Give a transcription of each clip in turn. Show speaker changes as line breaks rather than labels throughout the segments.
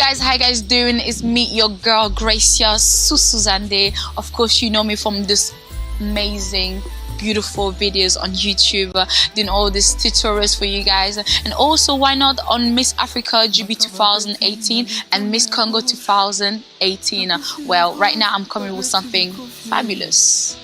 guys, how you guys doing? It's me, your girl Gracia Susuzande. Of course, you know me from this amazing beautiful videos on YouTube, doing all these tutorials for you guys, and also why not on Miss Africa GB 2018 and Miss Congo 2018. Well, right now I'm coming with something fabulous.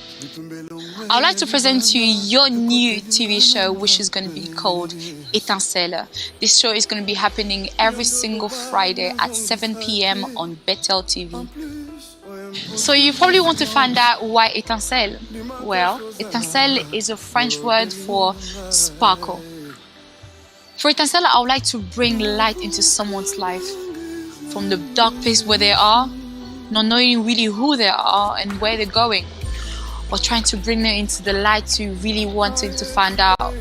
I would like to present to you your new TV show, which is going to be called Etincelle. This show is going to be happening every single Friday at 7 p.m. on Betel TV. So you probably want to find out why Etincelle. Well, Etincelle is a French word for sparkle. For Etincelle, I would like to bring light into someone's life from the dark place where they are, not knowing really who they are and where they're going, or trying to bring them into the light to really wanting to find out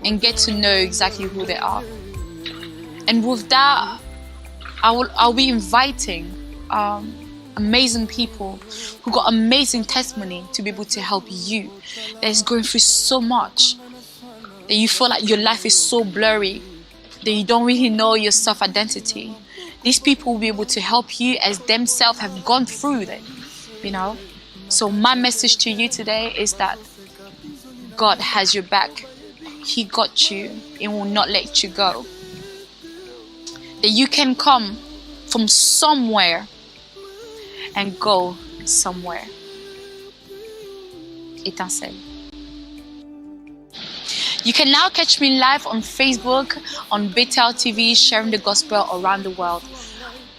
and get to know exactly who they are. And with that, I'll be inviting amazing people who got amazing testimony to be able to help you that is going through so much, that you feel like your life is so blurry, that you don't really know your self-identity. These people will be able to help you as themselves have gone through that, you know. So my message to you today is that God has your back. He got you and will not let you go. That you can come from somewhere and go somewhere. Etincelle. You can now catch me live on Facebook, on Betel TV, sharing the gospel around the world.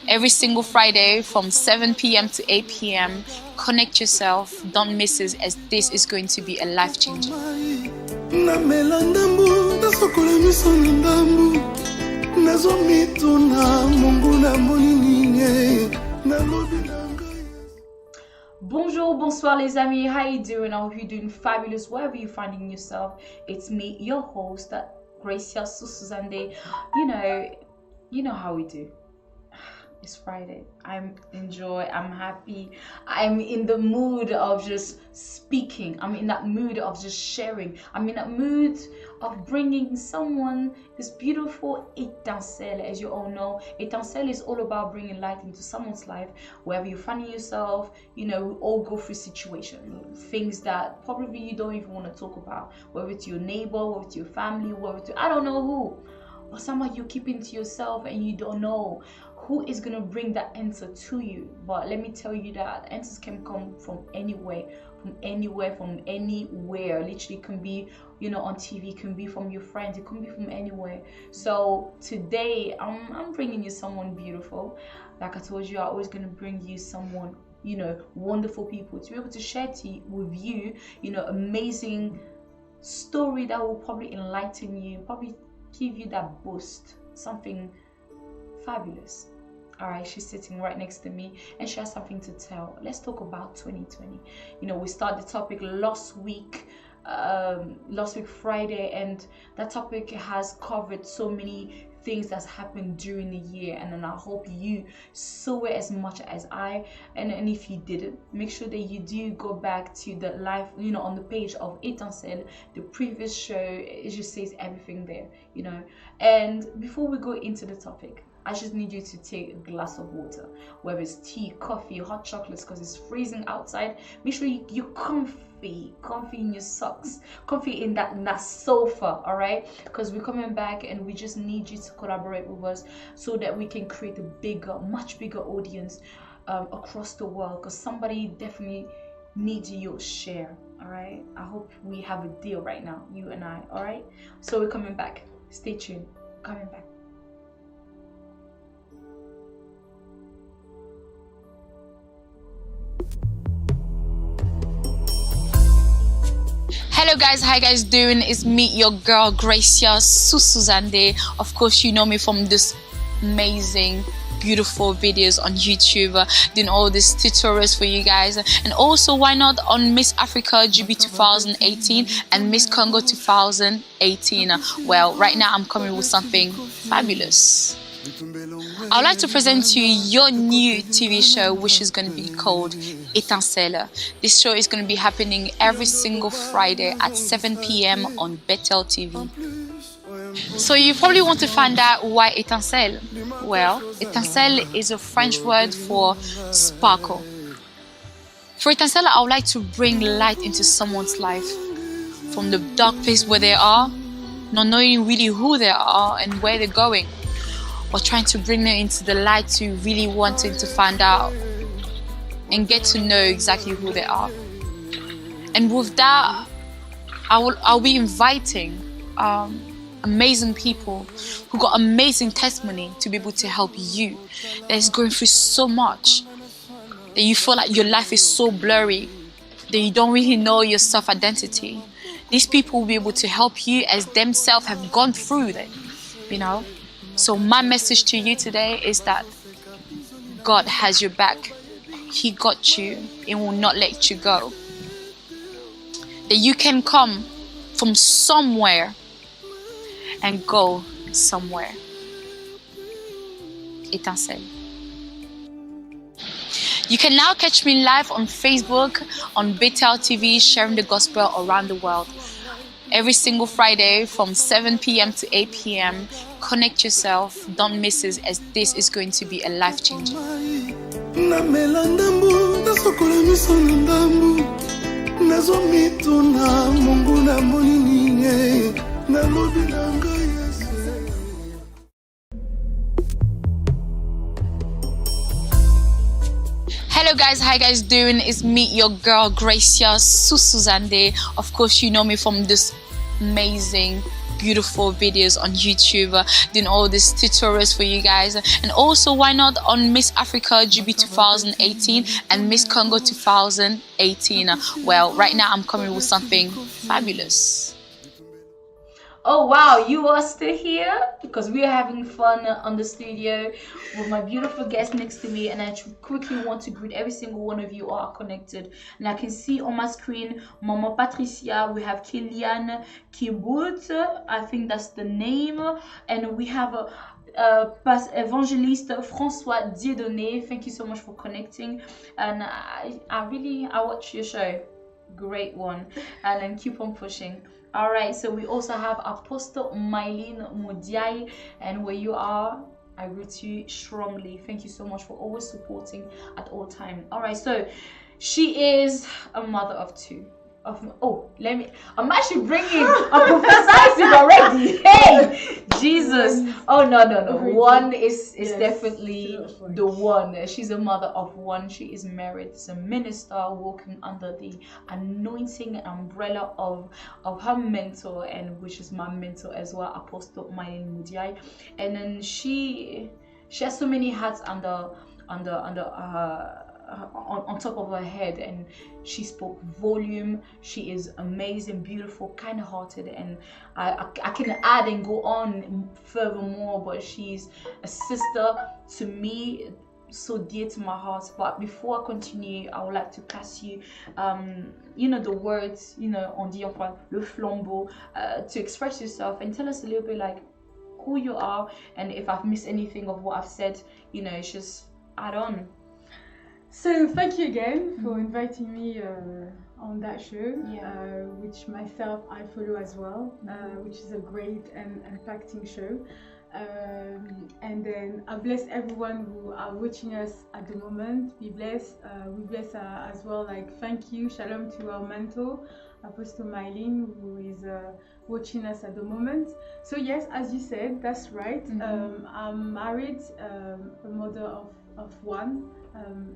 Every single Friday from 7 p.m. to 8 p.m. Connect yourself, don't miss it, as this is going to be a life changer. Bonjour, bonsoir les amis, how you doing? I hope you're doing fabulous wherever you're finding yourself. It's me, your host, Gracia Susuzande. You know how we do. It's Friday. I'm happy. I'm in the mood of just speaking. I'm in that mood of just sharing. I'm in that mood of bringing someone this beautiful Etincelle. As you all know, Etincelle is all about bringing light into someone's life, wherever you're finding yourself. You know, we all go through situations, things that probably you don't even want to talk about, whether it's your neighbor, whether it's your family, whether it's I don't know who, or someone you keep into yourself and you don't know who is going to bring that answer to you. But let me tell you that answers can come from anywhere. Literally can be, on TV, can be from your friends, it can be from anywhere. So today I'm bringing you someone beautiful. Like I told you, I'm always going to bring you someone, wonderful people to be able to share with you, amazing story that will probably enlighten you, probably give you that boost, something fabulous. All right, she's sitting right next to me and she has something to tell. Let's talk about 2020. We started the topic last week Friday, and that topic has covered so many things that's happened during the year, and then I hope you saw it as much as I, and if you didn't, make sure that you do go back to the live, on the page of Etincelle, the previous show. It just says everything there, and before we go into the topic, I just need you to take a glass of water, whether it's tea, coffee, hot chocolates, because it's freezing outside. Make sure you're comfy in your socks, comfy in that sofa, all right? Because we're coming back and we just need you to collaborate with us so that we can create a much bigger audience across the world, because somebody definitely needs your share, all right? I hope we have a deal right now, you and I, all right? So we're coming back. Stay tuned. Coming back. Hello guys, how you guys doing? It's me, your girl Gracia Susuzande. Of course, you know me from this amazing beautiful videos on YouTube, doing all these tutorials for you guys, and also why not on Miss Africa GB 2018 and Miss Congo 2018. Well, right now I'm coming with something fabulous. I would like to present to you your new TV show, which is going to be called Etincelle. This show is going to be happening every single Friday at 7 p.m. on Betel TV. So you probably want to find out why Etincelle. Well, Etincelle is a French word for sparkle. For Etincelle, I would like to bring light into someone's life from the dark place where they are, not knowing really who they are and where they're going, or trying to bring them into the light to really wanting to find out and get to know exactly who they are. And with that, I'll be inviting amazing people who got amazing testimony to be able to help you that is going through so much, that you feel like your life is so blurry, that you don't really know your self-identity. These people will be able to help you as themselves have gone through that, you know. So my message to you today is that God has your back. He got you and will not let you go. That you can come from somewhere and go somewhere. Etincelle. You can now catch me live on Facebook, on Betel TV, sharing the gospel around the world. Every single Friday from 7 p.m. to 8 p.m. Connect yourself, don't miss it, as this is going to be a life changer. Hello guys, how you guys doing? It's me, your girl Gracia Susuzande. Of course, you know me from this amazing, beautiful videos on YouTube, doing all these tutorials for you guys, and also why not on Miss Africa GB 2018 and Miss Congo 2018. Well, right now I'm coming with something fabulous. Oh wow, you are still here because we are having fun on the studio with my beautiful guest next to me, and I quickly want to greet every single one of you who are connected. And I can see on my screen Mama Patricia, we have Kilian Kibut, I think that's the name, and we have Evangelist François Dieudonné. Thank you so much for connecting, and I watch your show, great one, and then keep on pushing. All right, so we also have Apostle Mylene Modiai, and where you are, I greet you strongly. Thank you so much for always supporting at all time. All right, so she is a mother of two. I'm actually bringing a professor already. Hey, Jesus. Oh no. One is yes, definitely the one. She's a mother of one. She is married. She's a minister walking under the anointing umbrella of her mentor, and which is my mentor as well, Apostle Mylene Modiai. And then she has so many hats under on top of her head, and she spoke volume. She is amazing, beautiful, kind-hearted, and I can add and go on furthermore, but she's a sister to me, so dear to my heart. But before I continue, I would like to pass you the words, on dit enfin le flambeau, to express yourself and tell us a little bit like who you are, and if I've missed anything of what I've said, it's just add on.
So thank you again for inviting me on that show, which myself I follow as well, which is a great and impacting show. And then I bless everyone who are watching us at the moment. Be blessed. We bless as well. Like, thank you, shalom to our mentor, Apostle Mylene, who is watching us at the moment. So yes, as you said, that's right. I'm married, a mother of one.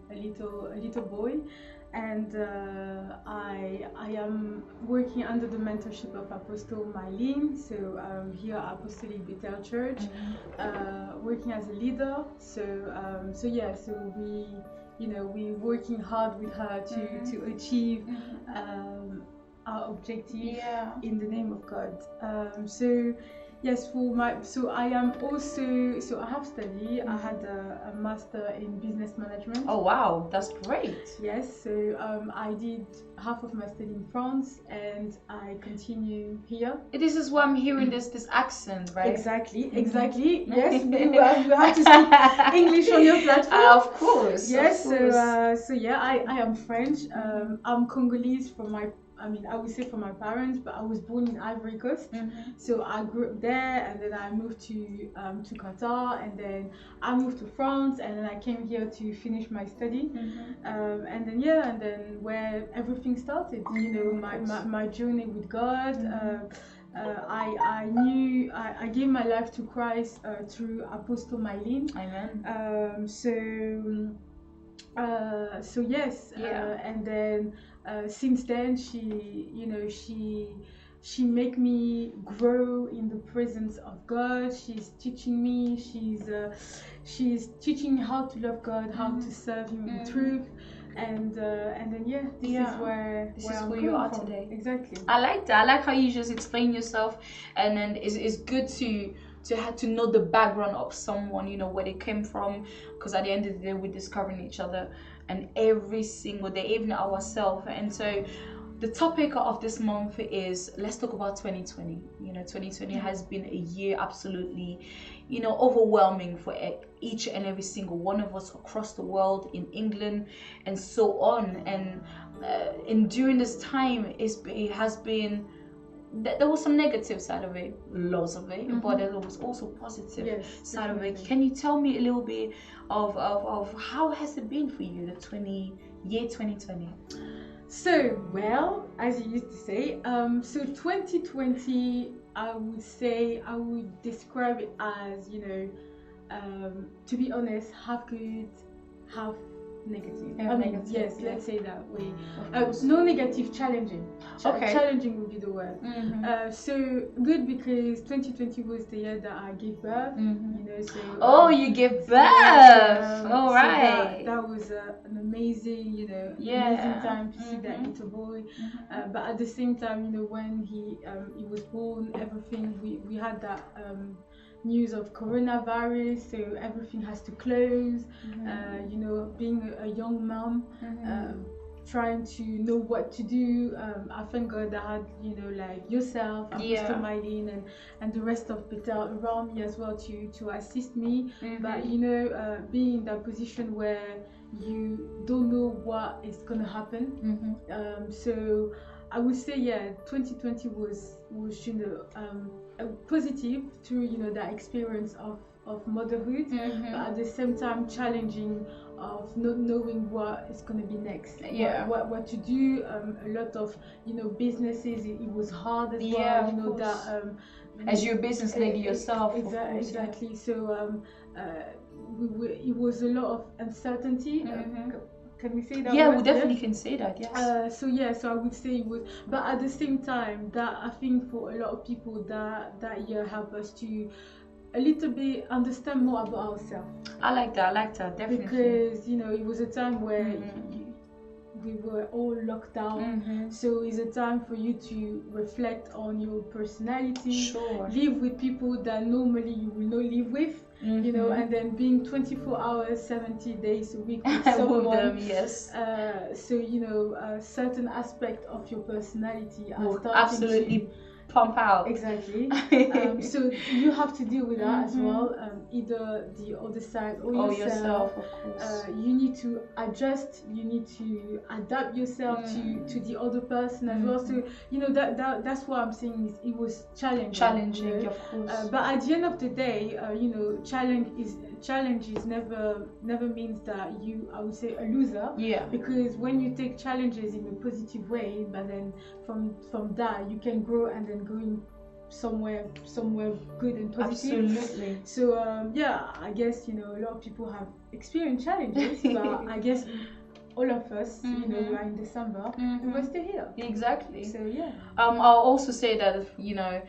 A little boy, and I am working under the mentorship of Apostle Mylene. So here at Apostolic Betel Church, working as a leader. So we're working hard with her to achieve our objective in the name of God. Yes, I am also, I have studied, I had a master in business management.
Oh wow, that's great.
Yes, so I did half of my study in France, and I continue here.
This is why I'm hearing this accent, right?
Exactly. Yes, you have to speak English on your platform.
Of course.
Yes, of course. I am French. I'm Congolese from my I would say from my parents, but I was born in Ivory Coast, so I grew up there, and then I moved to Qatar, and then I moved to France, and then I came here to finish my study, and then where everything started, you know, my journey with God. I gave my life to Christ through Apostle Mylene.
Amen.
So yes, and then since then she make me grow in the presence of God. She's teaching me. She's teaching me how to love God, how to serve Him in truth. And then this is where
you are
from.
today.
Exactly.
I like that. I like how you just explain yourself, and then it's good to have to know the background of someone, you know, where they came from, because at the end of the day we're discovering each other, and every single day, even ourselves. And so the topic of this month is, let's talk about 2020. You know, 2020 has been a year absolutely, you know, overwhelming for each and every single one of us across the world, in England and so on. And during this time, it has been, there was some negative side of it, lots of it, but there was also positive side of it. Can you tell me a little bit of how has it been for you, the year 2020?
So, well, as you used to say, so 2020, I would describe it as, you know, to be honest, half good, half negative. Yes, let's say that way. No negative, challenging. Challenging would be the word. So good, because 2020 was the year that I gave birth. You know, so
you gave birth. All right.
So that was an amazing, you know, amazing time to see that little boy. But at the same time, you know, when he was born, everything we had that news of coronavirus, so everything has to close. You know, being a young mom, trying to know what to do. I thank God I had, you know, like yourself, Apostle Mylene, and the rest of Peter around me as well to assist me. But you know, being in that position where you don't know what is gonna happen. So I would say 2020 was you know, positive through, you know, that experience of motherhood, but at the same time challenging of not knowing what is going to be next, what to do. A lot of, you know, businesses, it was hard as well, you know, that
as your business lady yourself.
Exactly. So it was a lot of uncertainty. Can we say that?
Yeah, we definitely can say that. Yes.
So I would say it was, but at the same time, that I think for a lot of people that year helped us to a little bit understand more about ourselves.
I like that, definitely.
Because, you know, it was a time where we were all locked down. So it's a time for you to reflect on your personality, live with people that normally you will not live with. You know, and then being 24 hours, 70 days a week with someone. So, you know, certain aspect of your personality are starting
absolutely to pump out.
Exactly. So you have to deal with that as well. Either the other side or yourself.
Of course.
You need to adjust. You need to adapt yourself to the other person as well. So, you know, that's what I'm saying, is it was challenging, you know?
Of course.
But at the end of the day, you know, challenge is never means that I would say, a loser. Because when you take challenges in a positive way, but then from that you can grow and then going somewhere good and positive.
Absolutely.
So I guess, you know, a lot of people have experienced challenges, but I guess all of us, you know, we are in December and we're still here.
Exactly.
So yeah.
I'll also say that, you know,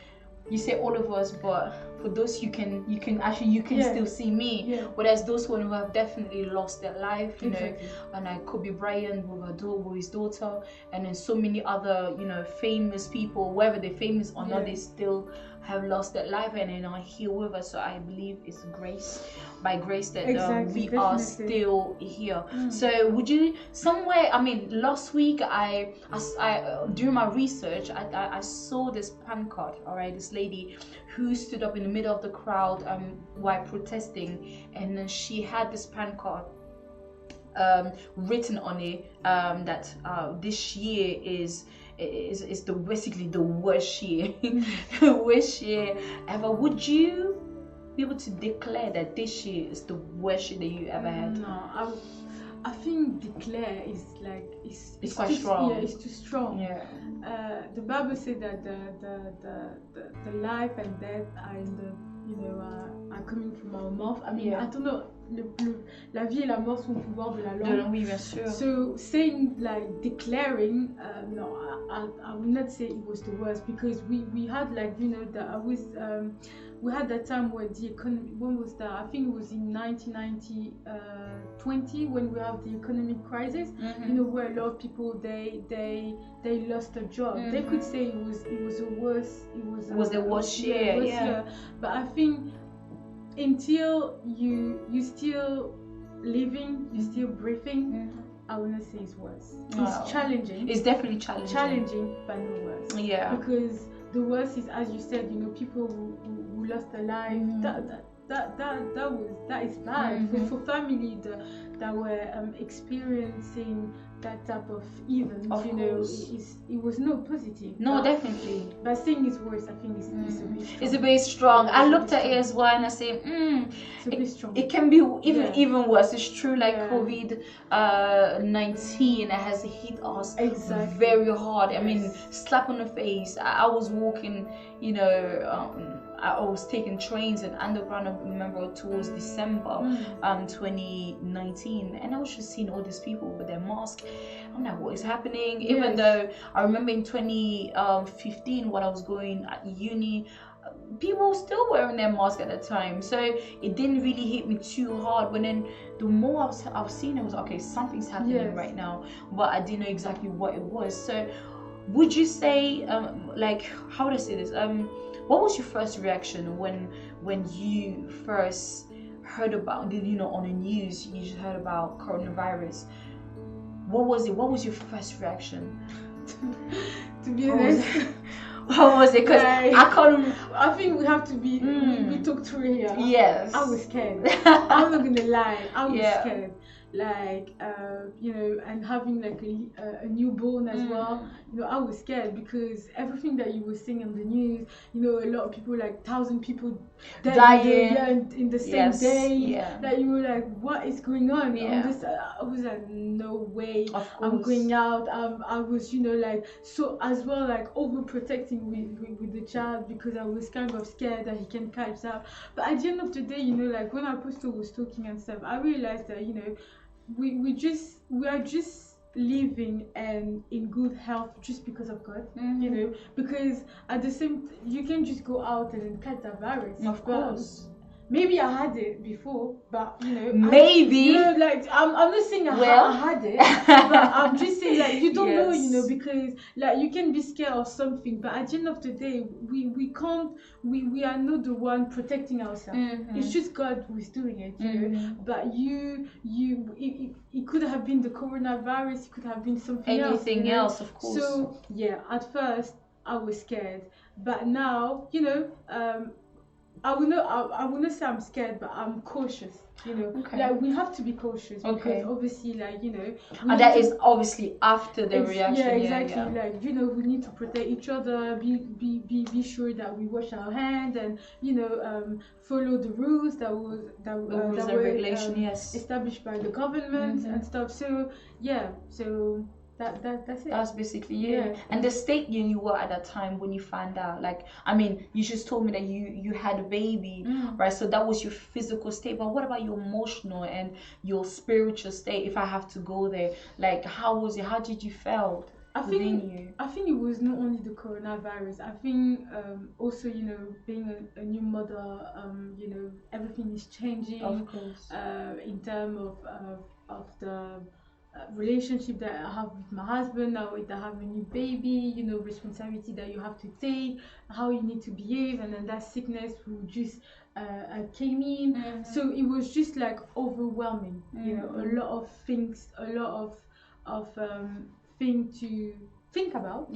you say all of us, but for those you can still see me. Whereas those who have definitely lost their life, you know, and I could be Brian with his daughter, and then so many other, you know, famous people, whether they're famous or not, they still have lost their life and they're not here with us. So I believe it's by grace that we are still here. So would you somewhere, I mean, last week I during my research I saw this pancart, all right, this lady who stood up in the middle of the crowd while protesting, and then she had this pancart written on it that this year is
is the basically the worst year, worst year ever. Would you be able to declare that this year is the worst year that you ever had?
No, I think declare is like it's
quite
too
strong.
Yeah, it's too strong.
Yeah.
The Bible said that the life and death are in the are coming from our mouth. I mean, I don't know. La vie et la mort sont au pouvoir de la langue.
Oui, bien sûr.
So saying like declaring, no, I would not say it was the worst, because we had like we had that time where the economy, when was that? I think it was in 1990, 20, when we have the economic crisis. Where a lot of people they lost a job. They could say it was the worst. It was the worst year. Yeah. But I think until you still living, you still breathing. I would not say it's worse. It's challenging.
It's definitely challenging.
Challenging, but no worse.
Yeah.
Because the worst is, as you said, people who lost their life. That is bad for family that were experiencing that type of event. It was not positive.
No, definitely.
But saying it's worse, I think it's a bit strong.
It's a bit strong. I looked at it as well and I say,
it's a bit strong.
It can be even worse. It's true, like COVID-19 has hit us very hard. I mean, slap on the face. I was walking, I was taking trains and underground, I remember, towards December 2019, and I was just seeing all these people with their mask. I'm like, what is happening? Even though I remember in 2015 when I was going at uni, people were still wearing their mask at the time, so it didn't really hit me too hard. But then the more I was seeing, it was okay, something's happening right now, but I didn't know exactly what it was. So would you say, like, how would I say this? What was your first reaction when you first heard about, on the news, you just heard about coronavirus? What was it? What was your first reaction?
To be honest,
what was it? Because
I think we have to be. We talked through here.
Yes.
I was scared. I'm not gonna lie. I was scared. Like and having like a newborn as well. I was scared because everything that you were seeing on the news. A lot of people, like 1,000 people dying in the same day. Yeah. Like you were like, what is going on? Yeah. I was like, no way. I'm going out. I was like, so as well, like overprotecting with the child, because I was kind of scared that he can catch up. But at the end of the day, like when Apostle was talking and stuff, I realized that we are just living and in good health just because of God. Because at the same you can just go out and catch the virus.
Of course.
Maybe I had it before, but
maybe
like I'm not saying I had it, but I'm just saying, like, you don't know, because like you can be scared of something, but at the end of the day, we can't, we are not the one protecting ourselves. It's just God who is doing it, But it could have been the coronavirus, it could have been something
anything else, of course.
So at first I was scared, but now I would not say I'm scared, but I'm cautious. Like we have to be cautious because obviously, like
and that is obviously after the reaction.
Yeah, exactly. Like we need to protect each other. Be sure that we wash our hands and follow the rules that were established by the government and stuff. So that's it.
That's basically it. And the state you were at that time when you found out, like, I mean, you just told me that you had a baby, right? So that was your physical state, but what about your emotional and your spiritual state, if I have to go there? Like, how was it? How did you feel?
I think it was not only the coronavirus. I think also being a new mother, everything is changing.
Of course.
In terms of the relationship that I have with my husband, now that I have a new baby, responsibility that you have to take, how you need to behave, and then that sickness who just came in. So it was just like overwhelming, a lot of things, a lot of things to think about,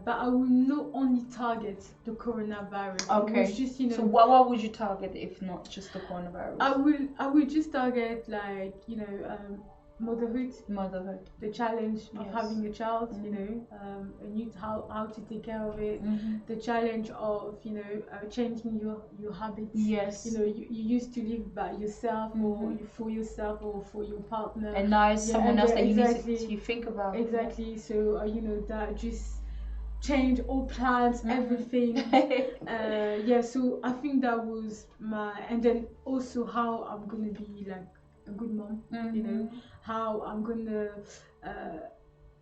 but I will not only target the coronavirus.
Okay.
It was just,
so what would you target if not just the coronavirus?
I will just target, like, motherhood, the challenge of having a child, you know, and how to take care of it, the challenge of, you know, changing your habits.
Yes.
You know, you used to live by yourself or for yourself or for your partner,
and now it's someone else that you need to think about.
Exactly. So you know, that just change all plans, everything. So I think that was and then also how I'm gonna be like a good mom, you know, how I'm gonna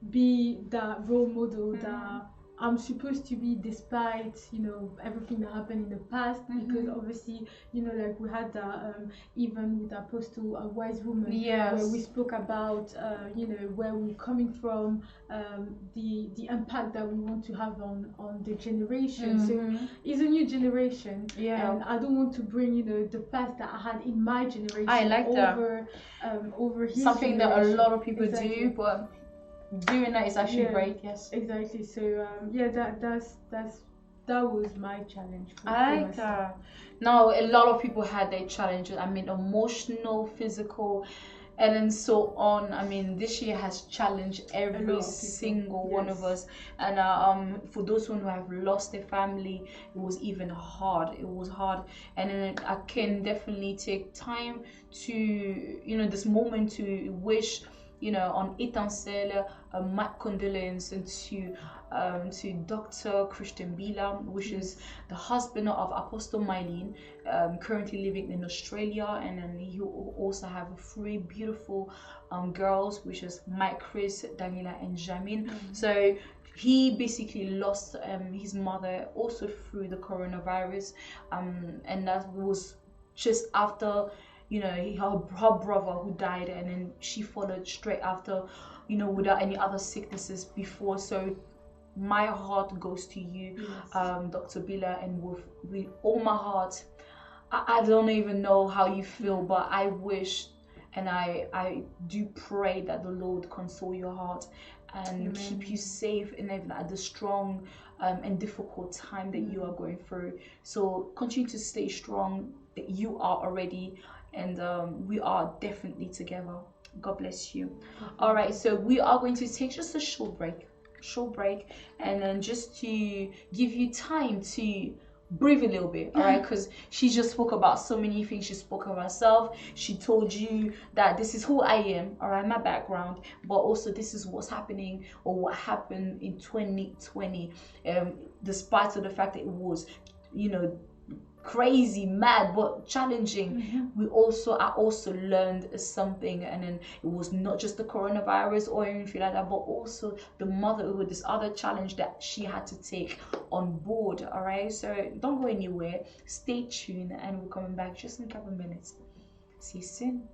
be that role model that I'm supposed to be, despite, you know, everything that happened in the past. Because obviously, you know, like we had that even with Apostle, a wise woman, where we spoke about you know, where we're coming from, the impact that we want to have on the generation. So it's a new generation, and I don't want to bring, you know, the past that I had in my generation.
I like
over his
something
generation.
that a lot of people do, but doing that is actually great. Yes,
exactly. So that was my challenge.
I like that. Now a lot of people had their challenges. I mean, emotional, physical, and then so on. I mean, this year has challenged every single one of us. And for those who have lost their family, it was even hard. It was hard. And then I can definitely take time to, you know, this moment to wish, you know, on Etincelle, my condolence to Dr. Christian Bila, which is the husband of Apostle Mylene, currently living in Australia, and then he also have 3 beautiful girls, which is Mike, Chris, Daniela, and Jamin. So he basically lost his mother also through the coronavirus, and that was just after, you know, her brother who died, and then she followed straight after, you know, without any other sicknesses before. So my heart goes to you, Dr. Bila, and with all my heart. I don't even know how you feel, but I wish and I do pray that the Lord console your heart and keep you safe in even at the strong and difficult time that you are going through. So continue to stay strong, that you are already, and we are definitely together. God bless you. All right, so we are going to take just a short break, and then just to give you time to breathe a little bit, all right? Because she just spoke about so many things. She spoke of herself. She told you that this is who I am, all right, my background, but also this is what's happening or what happened in 2020, despite of the fact that it was, you know, crazy, mad, but challenging. I also learned something, and then it was not just the coronavirus or anything like that, but also the motherhood, this other challenge that she had to take on board. All right, so don't go anywhere, stay tuned, and we're coming back just in a couple of minutes. See you soon.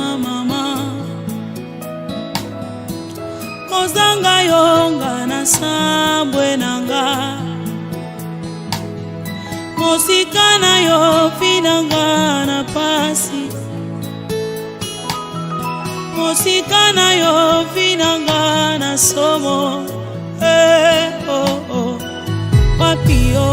Mama Kozanga yonga na sambwe nanga Mosikana yo finanga na pasi Mosikana yo finanga na somo Wapio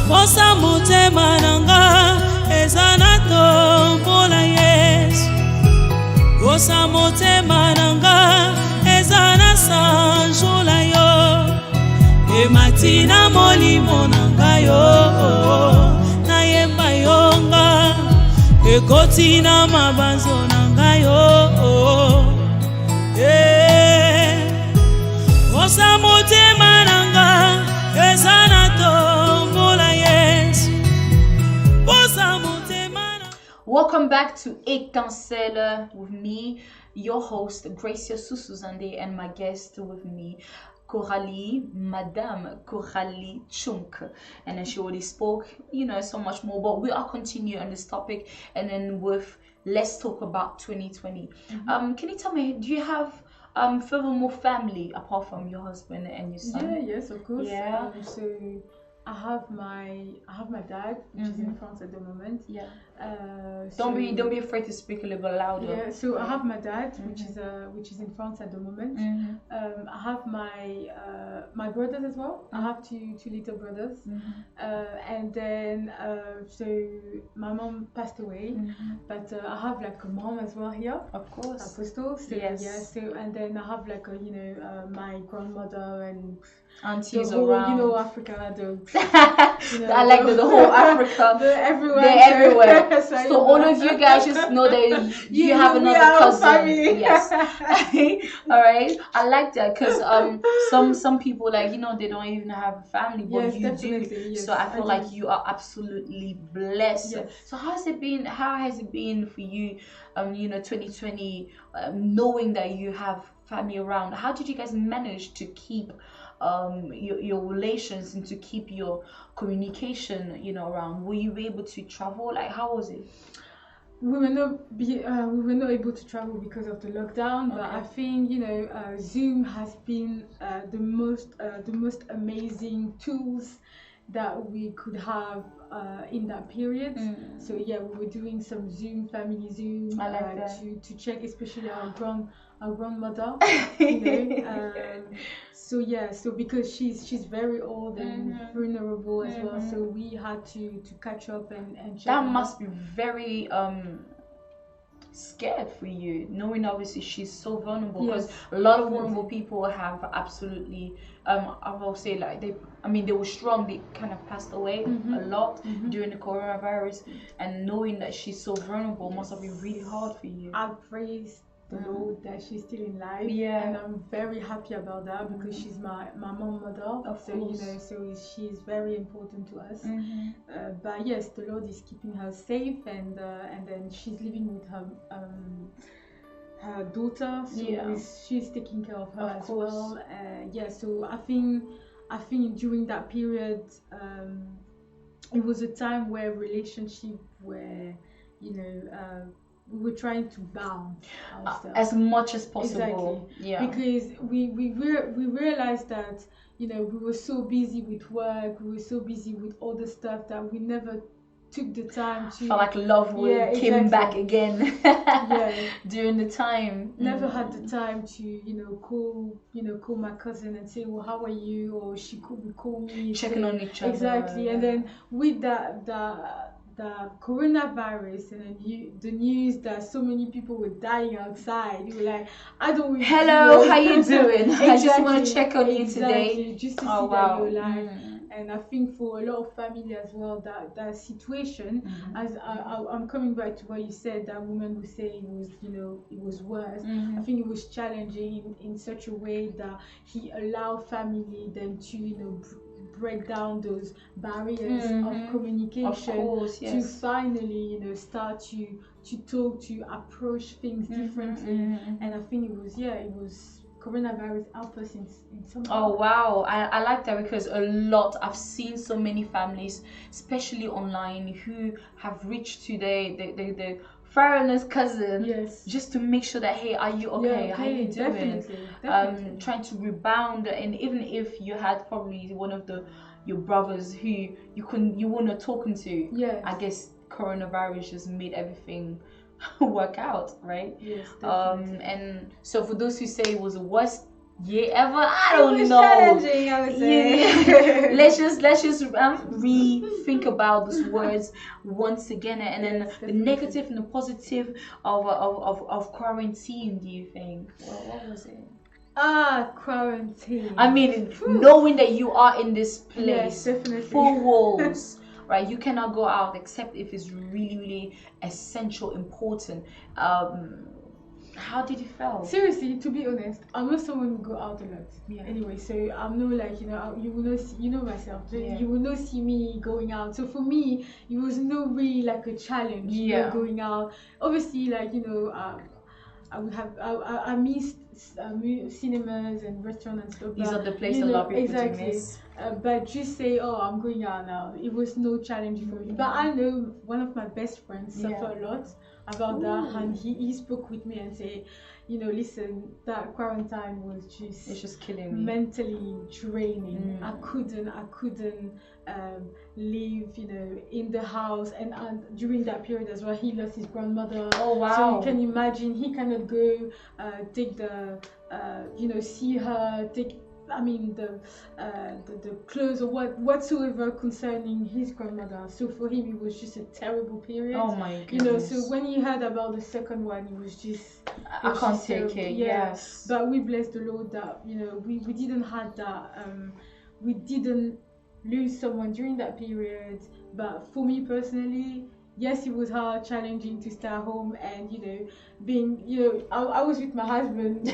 Posa motema nanga ezana tombola Yesu Posa motema nanga ezana sanjola yo Ematina molimo nanga yo Nayemba yonga Ekotina mabanzo nanga yo Posa motema nanga ezana tombola Yesu Posa motema.
Welcome back to Etincelle with me, your host Gracia Susuzande, and my guest with me, Madame Coralie Tchoumkeu. And then she already spoke, so much more, but we are continuing on this topic, and then let's talk about 2020. Can you tell me, do you have furthermore family apart from your husband and your son?
Yes, of course.
Yeah.
So I have my dad, which is in France at the moment.
Yeah.
So,
don't be afraid to speak a little bit louder.
Yeah. So I have my dad, which is in France at the moment. I have my brothers as well. I have two little brothers. And then so my mom passed away, but I have like a mom as well here.
Of course.
Apostle. So,
yes.
Yeah. So and then I have like my grandmother and
aunties
the whole,
around.
Africa.
I like the whole Africa. They're everywhere. So all of you guys just know that you have another cousin.
Family.
Yes. All right. I like that because some people they don't even have a family, but you do.
Yes,
so I feel like you are absolutely blessed.
Yes.
So how has it been for you? 2020, knowing that you have family around. How did you guys manage to keep your relations and to keep your communication around? Were you able to travel? Like, how was it?
We were not able to travel because of the lockdown, but I think Zoom has been the most amazing tools that we could have in that period. So yeah, we were doing some family Zoom.
I like that.
To check, especially our grandmother. So yeah, so because she's very old and vulnerable as well, so we had to catch up and check.
That must be very scared for you, knowing obviously she's so vulnerable, because a lot of vulnerable people have absolutely I will say they were strong, they kind of passed away a lot during the coronavirus, and knowing that she's so vulnerable must have been really hard for you.
I praise the Lord that she's still in life, and I'm very happy about that, because she's my mom mother, so she's very important to us. But yes, the Lord is keeping her safe, and then she's living with her daughter, so she's taking care of her as well. So I think during that period, it was a time where relationships were, we were trying to balance ourselves
as much as possible.
Exactly. Yeah. Because we realized that we were so busy with work, we were so busy with other stuff that we never took the time to.
Felt like love came back again. During the time.
Never had the time to call my cousin and say, well, how are you? Or she could call me,
checking on each other.
Exactly. And then with the coronavirus and then the news that so many people were dying outside, you were like, I don't really
hello, how you doing? I just want to check on you today,
just to see that you're alive. And I think for a lot of family as well, that situation, as I'm coming back to what you said, that woman would say it was worse. I think it was challenging in such a way that he allowed family then to break down those barriers of communication, to finally start to talk, to approach things differently. And I think it was coronavirus helped us in some way.
Oh wow, I like that, because I've seen so many families, especially online, who have reached to the foreigner's cousin, just to make sure that, hey, are you okay? How you doing?
Definitely.
Trying to rebound, and even if you had probably one of your brothers who you were not talking to, I guess coronavirus just made everything work out, right?
Yes, definitely.
And so for those who say it was the worst year ever, I don't know.
Challenging, I would say.
let's just rethink about those words once again, and then the negative and the positive of quarantine. Do you think? What was it?
Quarantine.
I mean, knowing that you are in this place,
definitely.
4 walls, right? You cannot go out except if it's really, really essential, important. How did you feel?
Seriously, to be honest, I'm not someone who go out a lot.
Yeah.
Anyway, so I'm not like, you will not see, myself.
Yeah.
You will not see me going out. So for me, it was not really like a challenge.
Yeah.
Going out. Obviously, like I would have I missed cinemas and restaurants and stuff.
These are the places a lot of people
exactly.
do miss.
But just say, oh, I'm going out now. It was no challenge for me. But I know one of my best friends suffered a lot about that, and he spoke with me and said, listen, that quarantine was
it's just killing me,
mentally draining. I couldn't live in the house, and during that period as well, he lost his grandmother.
Oh wow.
So you can imagine he cannot go take the see her, take the clothes or whatsoever concerning his grandmother. So for him, it was just a terrible period.
Oh my goodness.
So when he heard about the second one, it was just
I can't take it. Yes.
But we bless the Lord that we didn't have that. We didn't lose someone during that period. But for me personally, yes, it was hard, challenging to stay at home, and being I was with my husband.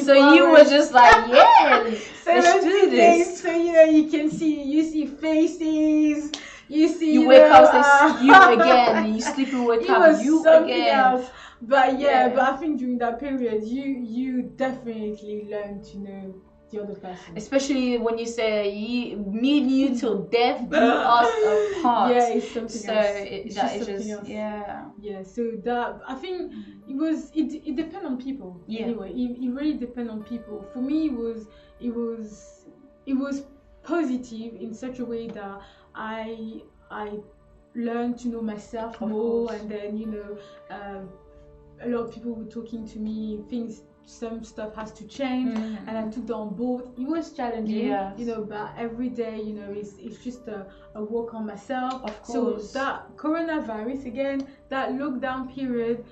So you were just like, yeah, let's do this.
So you see faces, you
wake up, say you again, and you sleep, you wake up, you again.
Else. But but I think during that period, you definitely learn to know the other person.
Especially when you say me and you till death do us apart.
Yeah, it's something
so
else.
Yeah.
So that I think it depends on people.
Yeah.
Anyway, it really depends on people. For me, it was positive in such a way that I learned to know myself more, and then a lot of people were talking to me, some stuff has to change, and I took that on board. It was challenging, but every day, it's just a work on myself.
Of course.
So that coronavirus, again, that lockdown period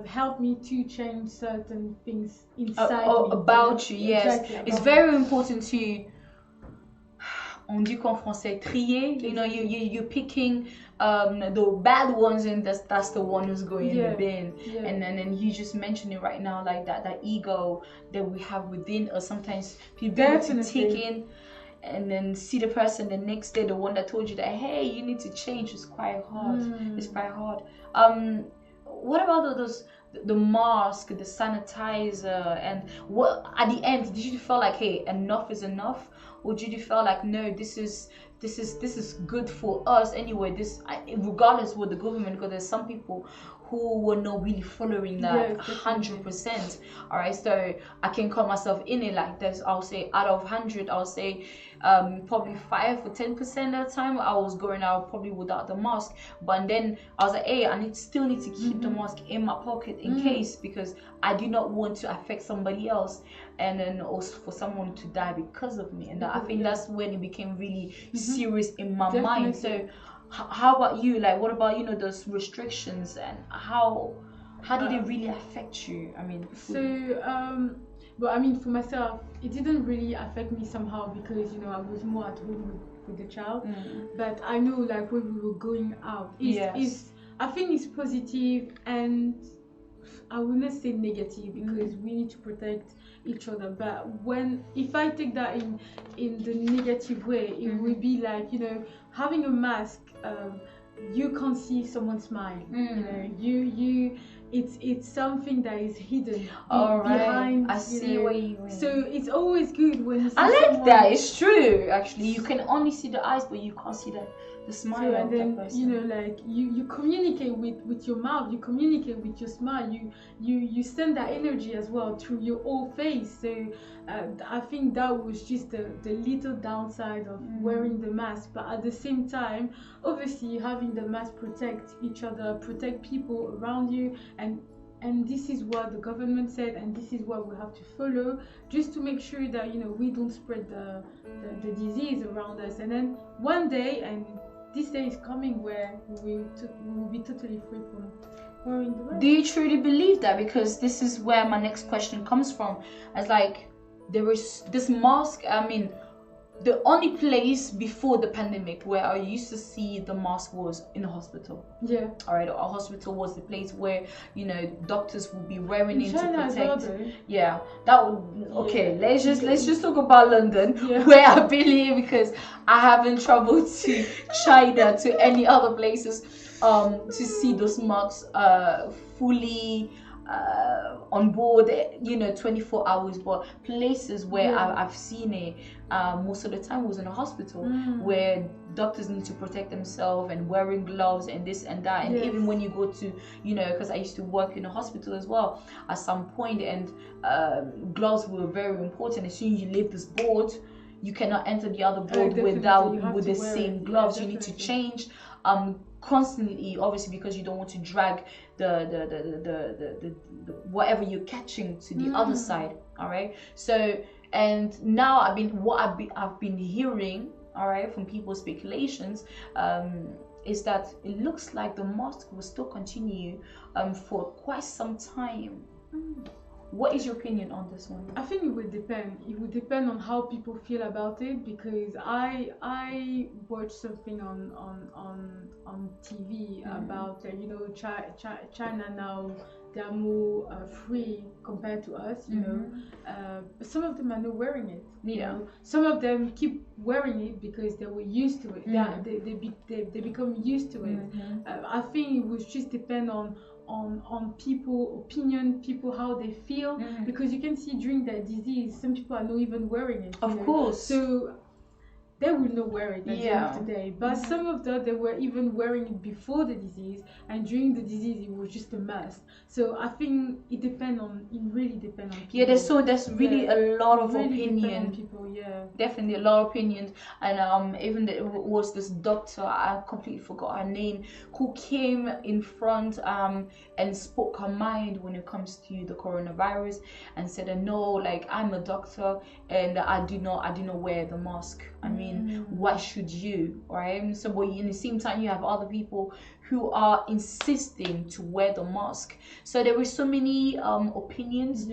helped me to change certain things inside me.
About you, yes.
Exactly,
it's very important to, on dit qu'en français, trier. You're picking the bad ones, and that's the one who's going in the bin. And then you just mentioned it right now, like that ego that we have within us. Sometimes people need to take in and then see the person the next day, the one that told you that, hey, you need to change. It's quite hard. It's quite hard. What about the mask, the sanitizer, and what at the end did you feel like, hey, enough is enough? Or did you feel like, no, this is good for us anyway, regardless with the government, because there's some people who were not really following that 100%. All right, so I can call myself in it like this. I'll say out of 100, I'll say probably 5 or 10% of the time I was going out probably without the mask. But then I was like, hey, I still need to keep the mask in my pocket in case, because I do not want to affect somebody else, and then also for someone to die because of me. And I think that's when it became really serious in my mind. So how about you? Like, what about those restrictions, and how did it really affect you? I mean,
well, I mean, for myself, it didn't really affect me somehow, because I was more at home with the child. But I know, like, when we were going out, I think it's positive, and I will not say negative, because we need to protect each other. But if I take that in the negative way, it will be like, having a mask, you can't see someone smile. It's something that is hidden behind.
I see where you mean.
So it's always good when you see
I like
someone.
that. It's true. Actually, you can only see the eyes, but you can't see the smile.
So, and then
that person.
like you communicate with your mouth, you communicate with your smile, you send that energy as well through your whole face. So I think that was just the little downside of wearing the mask. But at the same time, obviously having the mask protect each other, protect people around you, and this is what the government said, and this is what we have to follow, just to make sure that we don't spread the disease around us. And then one day, and this day is coming, where we will be totally free from wearing the mask.
Do you truly believe that? Because this is where my next question comes from. As like, there is this mask. I mean, the only place before the pandemic where I used to see the mask was in a hospital.
Yeah.
All right, a hospital was the place where, you know, doctors would be wearing it to
China
protect.
as well,
Yeah, that would. Okay,
Yeah.
let's just talk about London,
Yeah.
where I've been here, because I haven't traveled to China, to any other places, to see those masks fully on board, you know, 24 hours. But places where I've seen it most of the time was in a hospital, where doctors need to protect themselves and wearing gloves and this and that. And even when you go to, you know, because I used to work in a hospital as well at some point, and gloves were very important. As soon as you leave this board, you cannot enter the other board with the same gloves. You need to change constantly, obviously, because you don't want to drag the whatever you're catching to the other side. All right. So, and now I've been hearing, all right, from people's speculations, is that it looks like the mask will still continue for quite some time. What is your opinion on this one?
I think it would depend. It would depend on how people feel about it, because I watched something on TV about you know, China now, they are more free compared to us, you know. But some of them are not wearing it. You know? Some of them keep wearing it because they were used to it. They become used to it. I think it would just depend on people opinion, people how they feel, because you can see during that disease some people are not even wearing it,
of course,
so they will not wear it at the end of the day. But some of them, they were even wearing it before the disease, and during the disease it was just a must. So I think it really depends on people.
Yeah, there's really a lot of
really
opinion.
On people,
definitely a lot of opinions. And even there was this doctor, I completely forgot her name, who came in front and spoke her mind when it comes to the coronavirus, and said, no, like, I'm a doctor and I do not wear the mask. I mean, why should you, right? So, but in the same time, you have other people who are insisting to wear the mask. So there were so many opinions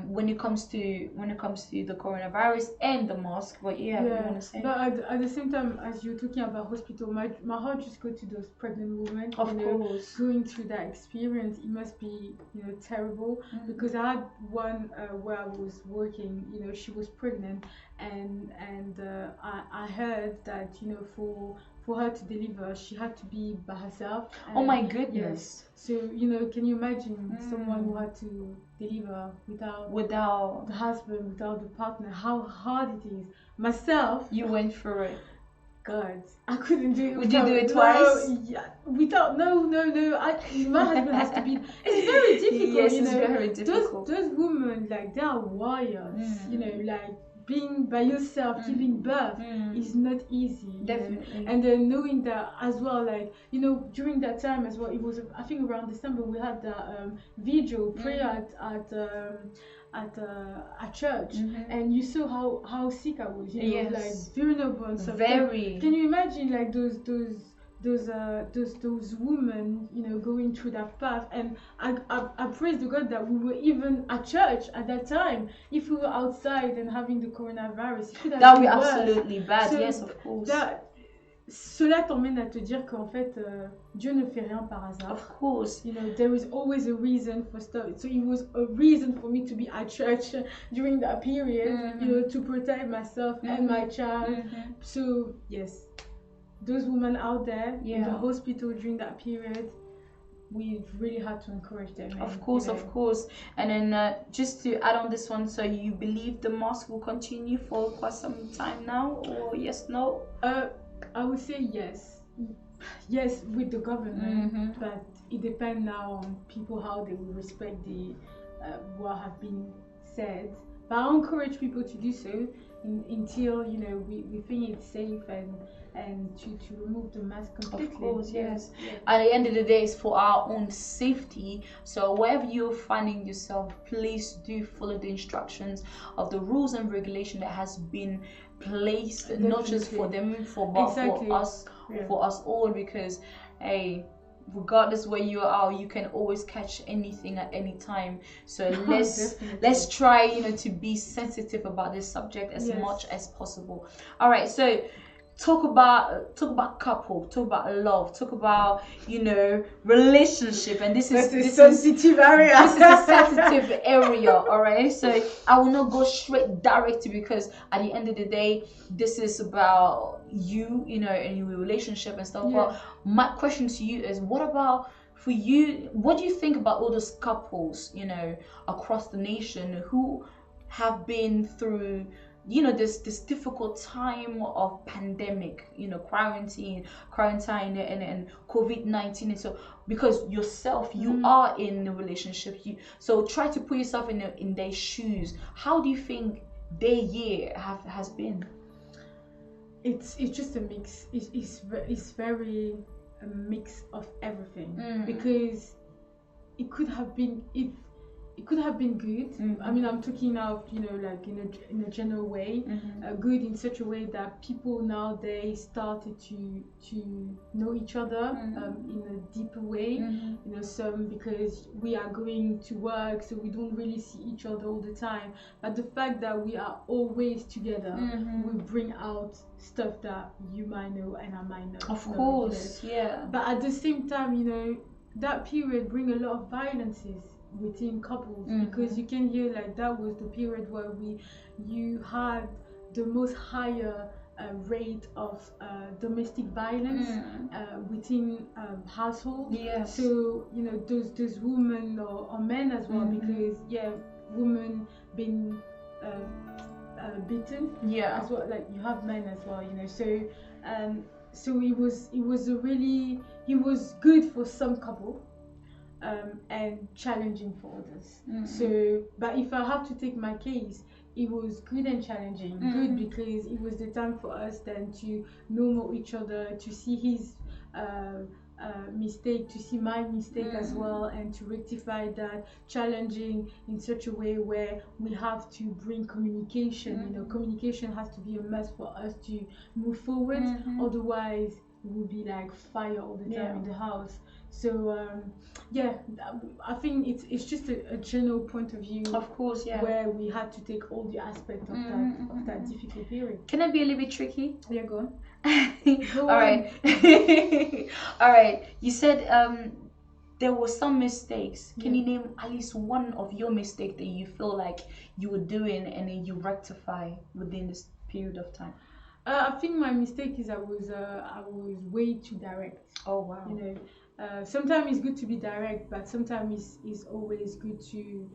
when it comes to the coronavirus and the mask. But you want to say?
But at the same time, as you're talking about hospital, my heart just goes to those pregnant women.
Of course,
going through that experience, it must be, you know, terrible. Because I had one where I was working. You know, she was pregnant, and I heard that, you know, for her to deliver, she had to be by herself.
Oh my goodness!
So, you know, can you imagine someone who had to deliver without the husband, without the partner? How hard it is. Myself,
you went through it.
God, I couldn't do it.
Would you do it twice?
No. My husband has to be. It's very difficult.
Yes,
you know?
It's very difficult.
Those women, like, they are warriors. You know, like, being by yourself, giving birth is not easy.
Definitely.
And then knowing that as well, like, you know, during that time as well, it was, I think around December, we had the vigil prayer at church, and you saw how sick I was, you know, like vulnerable and stuff.
Very.
Can you imagine, like, those women, you know, going through that path? And I praise the God that we were even at church at that time. If we were outside and having the coronavirus, it could have
that would be
been worse.
absolutely bad.
So
yes, of course.
Cela t'emmène à te dire qu'en fait, Dieu ne fait rien par hasard.
Of course.
You know, there is always a reason for stuff. So it was a reason for me to be at church during that period, you know, to protect myself and my child. So, yes, those women out there in the hospital during that period, we really had to encourage them.
Of course, of course. And then just to add on this one, so you believe the mask will continue for quite some time now, or yes, no?
I would say yes. Yes, with the government, but it depends now on people how they will respect the what have been said. But I encourage people to do so until, you know, we think it's safe and to remove the mask completely.
Of course, yes. At the end of the day, it's for our own safety. So wherever you're finding yourself, please do follow the instructions of the rules and regulation that has been placed, not just for them, but for us all, because, hey, regardless where you are, you can always catch anything at any time. So let's
Definitely.
try, you know, to be sensitive about this subject as
Yes.
much as possible. All right, so talk about couple, talk about love, talk about, you know, relationship, and this is
sensitive area.
this is a sensitive area. All right, so I will not go straight direct to, because at the end of the day, this is about you, you know, and your relationship and stuff.
Yeah.
But my question to you is, what about for you? What do you think about all those couples, you know, across the nation who have been through, you know, this difficult time of pandemic, you know, quarantine and COVID-19, and so because yourself, you are in a relationship, so try to put yourself in their shoes. How do you think their year has been?
It's just a mix. It's very a mix of everything, because it could have been good. I mean, I'm talking now, you know, like in a general way, good in such a way that people nowadays started to know each other in a deeper way. You know, some because we are going to work, so we don't really see each other all the time. But the fact that we are always together will bring out stuff that you might know and I might know.
Of
you know,
course,
you know.
yeah.
But at the same time, you know, that period bring a lot of violences within couples, because you can hear like that was the period where you had the most higher rate of domestic violence within households.
Yes.
So you know, those women or men as well, because women been beaten as well, like you have men as well, you know. So it was good for some couple, and challenging for others. So, but if I have to take my case, it was good and challenging. Good because it was the time for us then to know more each other, to see his mistake, to see my mistake as well, and to rectify that. Challenging in such a way where we have to bring communication. You know, communication has to be a must for us to move forward. Otherwise, it will be like fire all the time in the house. So I think it's just a general point of view,
Of course,
where we had to take all the aspects of that difficult period.
Can I be a little bit tricky?
Yeah, go on.
All right. All right. You said there were some mistakes. Can you name at least one of your mistakes that you feel like you were doing and then you rectify within this period of time?
I think my mistake is I was way too direct.
Oh wow.
You know, sometimes it's good to be direct, but sometimes it's always good to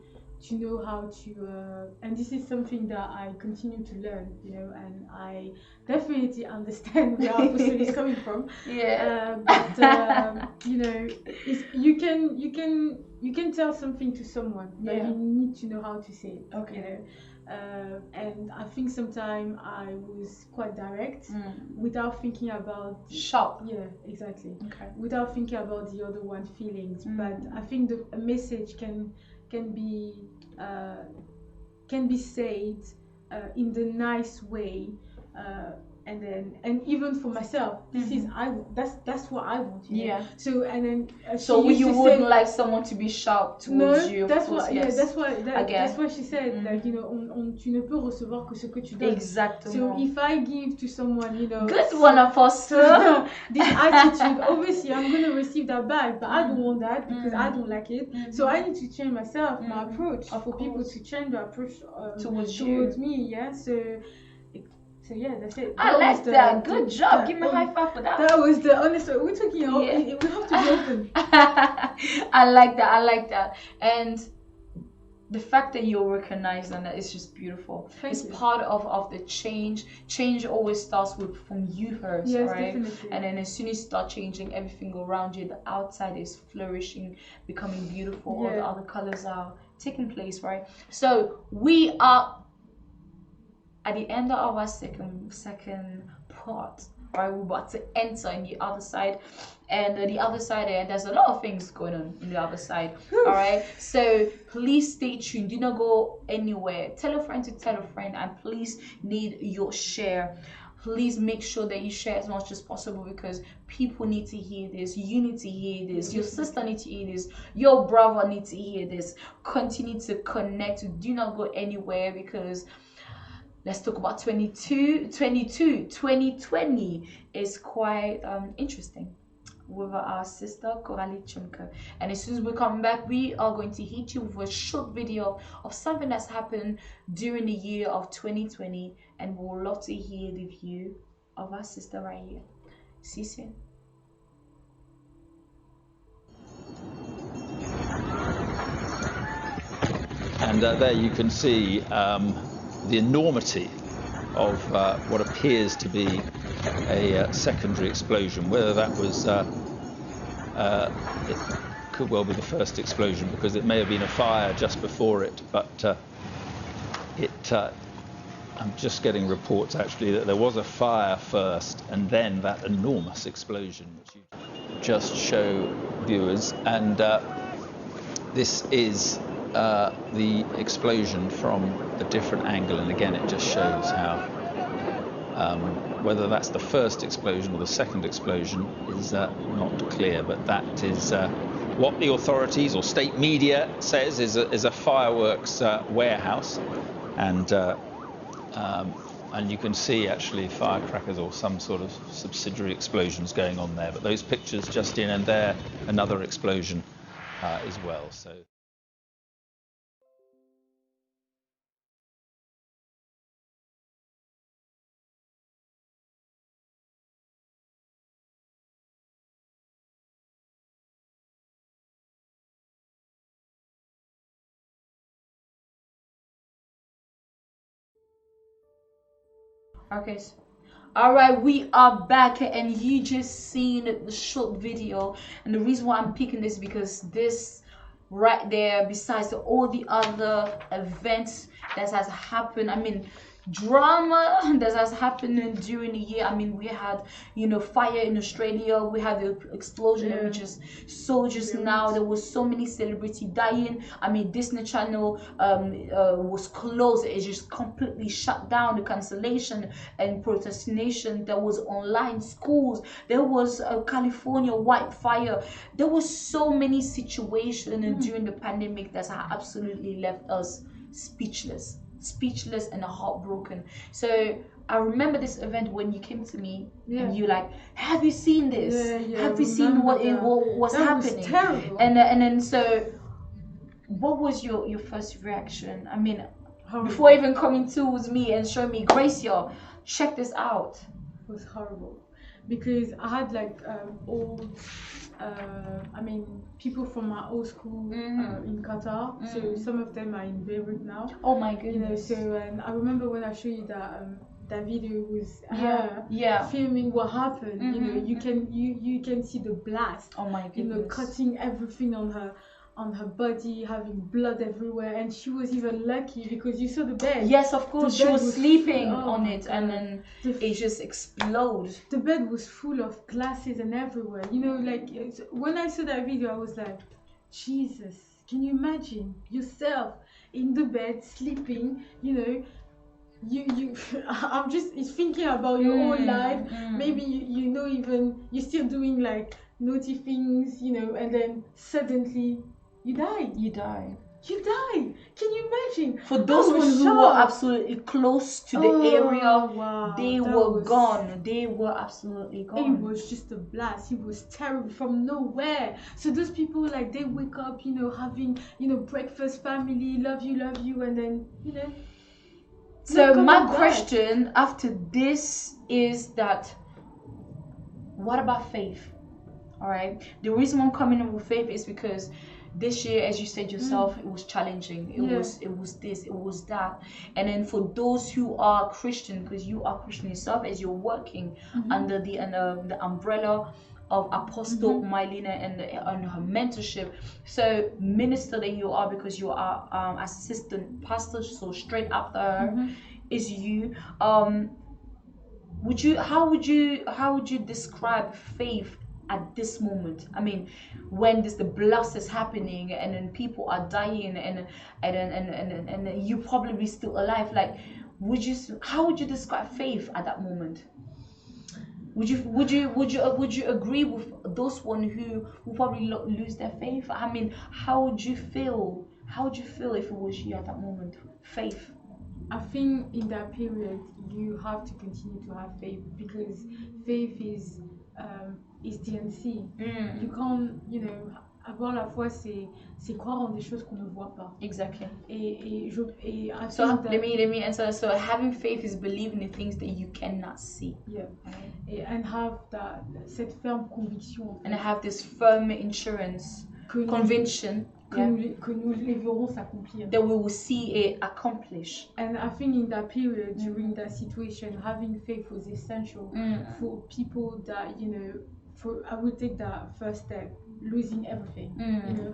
know how to. And this is something that I continue to learn. You know, and I definitely understand where our person is coming from.
Yeah.
But you know, you can tell something to someone, but you need to know how to say it.
Okay.
You know? And I think sometimes I was quite direct without thinking about
Sharp.
Yeah, exactly.
Okay.
Without thinking about the other one's feelings. But I think a message can be said in the nice way, and even for myself, that's what I want. You know?
Yeah.
So and then
So you wouldn't like someone to be sharp towards you.
That's
of course,
what.
yes.
Yeah, that's what she said. Like, you know, tu ne peux recevoir que ce que tu donnes.
Exactly.
So if I give to someone, you know,
Good one, Apostle.
this attitude, obviously I'm gonna receive that back, but I don't want that because I don't like it. So I need to change myself, my approach, for people to change their approach towards me. Yeah. So yeah, that's it.
I like that. Good job. Give me a high five for that.
That was the honest. We're talking. We have to be open.
I like that. And the fact that you're recognizing that is just beautiful. It's part of the change. Change always starts from you first,
yes,
right?
Definitely.
And then as soon as you start changing, everything around you, the outside is flourishing, becoming beautiful. All the other colors are taking place, right? So we are at the end of our second part, right? We're about to enter in the other side, and the other side, there's a lot of things going on in the other side. All right, so please stay tuned. Do not go anywhere. Tell a friend to tell a friend, and please need your share. please make sure that you share as much as possible, because people need to hear this. You need to hear this. Your sister needs to hear this. Your brother needs to hear this. Continue to connect. Do not go anywhere, because let's talk about 2020 is quite interesting with our sister Coralie Tchoumkeu. And as soon as we come back, we are going to hit you with a short video of something that's happened during the year of 2020, and we would love to hear the view of our sister right here. See you soon.
And there you can see the enormity of what appears to be a secondary explosion. Whether that was, it could well be the first explosion, because it may have been a fire just before it, but I'm just getting reports actually that there was a fire first and then that enormous explosion, which you just show viewers. And this is the explosion from a different angle, and again it just shows how whether that's the first explosion or the second explosion is not clear, but that is what the authorities or state media says is a fireworks warehouse, and you can see actually firecrackers or some sort of subsidiary explosions going on there, but those pictures just in, and there another explosion as well. So
Okay, so, all right, we are back, and you just seen the short video. And the reason why I'm picking this, because this right there, besides all the other events that has happened, I mean, drama that has happened during the year. I mean, we had, you know, fire in Australia, we had the explosion that we just saw just now. There was so many celebrities dying. I mean, Disney Channel was closed. It just completely shut down. The cancellation and protestation that was online. Schools, there was a California wildfire. There was so many situations during the pandemic that absolutely left us speechless and heartbroken. So I remember this event when you came to me, and you like, have you seen this? Have you seen what was happening?
Was terrible.
And then so what was your first reaction? I mean,
Horrible.
Before even coming towards me and showing me, Gracia, check this out.
It was horrible, because I had like old I mean, people from my old school in Qatar. So some of them are in Beirut now.
Oh my goodness.
You know, so and I remember when I showed you that that video was her filming what happened. You know, you can see the blast.
Oh my goodness.
You know, cutting everything on her body, having blood everywhere, and she was even lucky because you saw the bed.
Yes, of course, she was sleeping on it,
God.
and then it just exploded.
The bed was full of glasses and everywhere. You know, like when I saw that video, I was like, Jesus, can you imagine yourself in the bed sleeping? You know, I'm just thinking about your whole life. Maybe you know, even you're still doing like naughty things, you know, and then suddenly you die. Can you imagine?
For those who were absolutely close to the area, they were gone. They were absolutely gone.
It was just a blast. It was terrible from nowhere. So those people, like, they wake up, you know, having, you know, breakfast, family, love you, and then, you know.
So my question after this is that, what about faith? All right. The reason I'm coming in with faith is because this year, as you said yourself, it was challenging. It was this, it was that. And then for those who are Christian, because you are Christian yourself, as you're working under the umbrella of Apostle Mylena and her mentorship. So minister that you are, because you are assistant pastor, so straight after her is you. How would you describe faith at this moment? I mean, when the blast is happening and then people are dying and you probably still alive, like, how would you describe faith at that moment? Would you agree with those one who will probably lose their faith? I mean, how would you feel? How would you feel if it was you at that moment? Faith.
I think in that period you have to continue to have faith, because faith is DNC. You can't, avoir la foi, c'est croire en des choses qu'on ne voit pas.
Exactly.
So
let me answer. So having faith is believing in things that you cannot see.
Yeah. And have cette ferme conviction.
And have this firm insurance, conviction.
Que nous les verrons s'accomplir.
That we will see it accomplish.
And I think in that period, during that situation, having faith was essential for people that, I would take that first step, losing everything.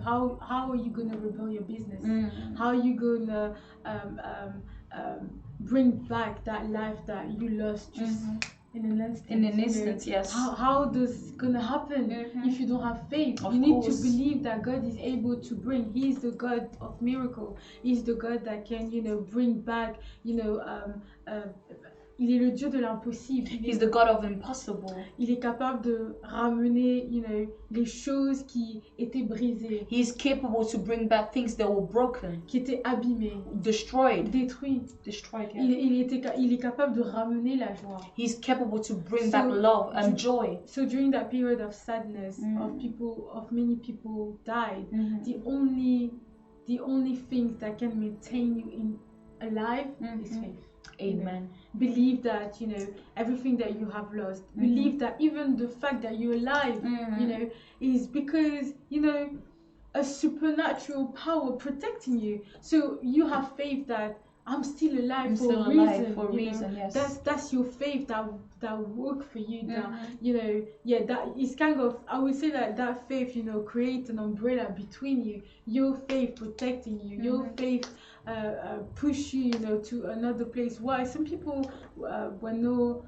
How are you going to rebuild your business? How are you going to bring back that life that you lost just in an instant?
In an instant, yes.
How does it gonna happen if you don't have faith? You need to believe that God is able to bring. He is the God of miracle. He's the God that can, bring back, il est le Dieu de l'impossible.
He's the God of impossible.
Il est capable de ramener, les choses qui étaient brisées.
He's capable to bring back things that were broken.
Qui étaient abîmées.
Destroyed.
Détruites.
Destroyed. Yeah.
Il est capable de ramener la joie.
He's capable to bring back love and joy.
So during that period of sadness, of many people died, the only thing that can maintain you alive is faith.
Amen.
Believe that everything that you have lost. Believe that even the fact that you're alive, is because a supernatural power protecting you. So you have faith that I'm still alive for a reason.
Yes.
That's your faith that work for you. That that is kind of, I would say that faith creates an umbrella between you. Your faith protecting you. Your faith push you to another place. Why some people were not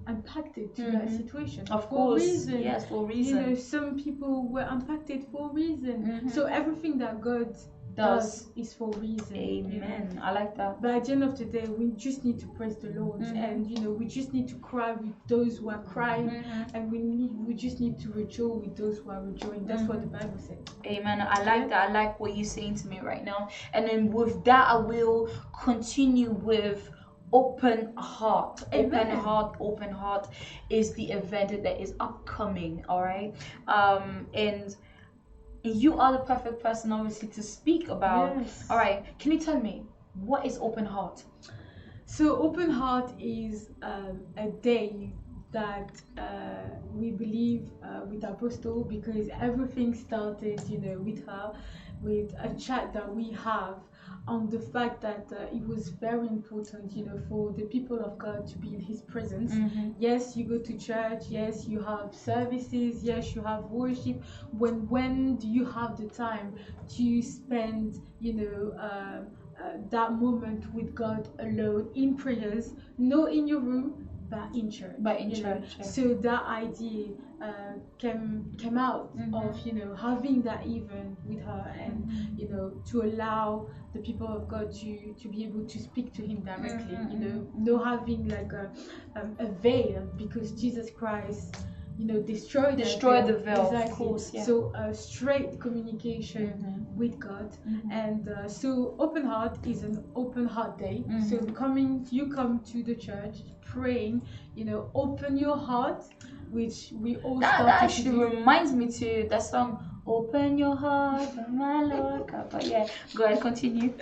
impacted to that situation
of
for
course
a reason.
Yes, for a reason.
Some people were impacted for a reason. So everything that God does is for a reason.
Amen. I like that.
But at the end of the day, we just need to praise the Lord, and we just need to cry with those who are crying, and we just need to rejoice with those who are rejoicing. That's what the Bible says.
Amen. I like that. I like what you're saying to me right now. And then with that, I will continue with open heart.
Amen.
Open heart is the event that is upcoming. All right. And you are the perfect person, obviously, to speak about.
Yes.
All right. Can you tell me what is open heart?
So open heart is a day that we believe with Apostle, because everything started, with her, with a chat that we have on the fact that it was very important, for the people of God to be in His presence. Yes, you go to church. Yes, you have services. Yes, you have worship. When do you have the time to spend, that moment with God alone in prayers, not in your room, but in church.
Yeah.
So that idea came out of having that event with her, and to allow the people of God to be able to speak to Him directly. Not having like a veil, because Jesus Christ destroyed
the veil.
Exactly.
Of course, yeah.
So straight communication with God, and so open heart is an open heart day. So you come to the church praying, open your heart, which we all
that actually reminds me to that song, Open Your Heart, my Lord. But yeah, go ahead, continue.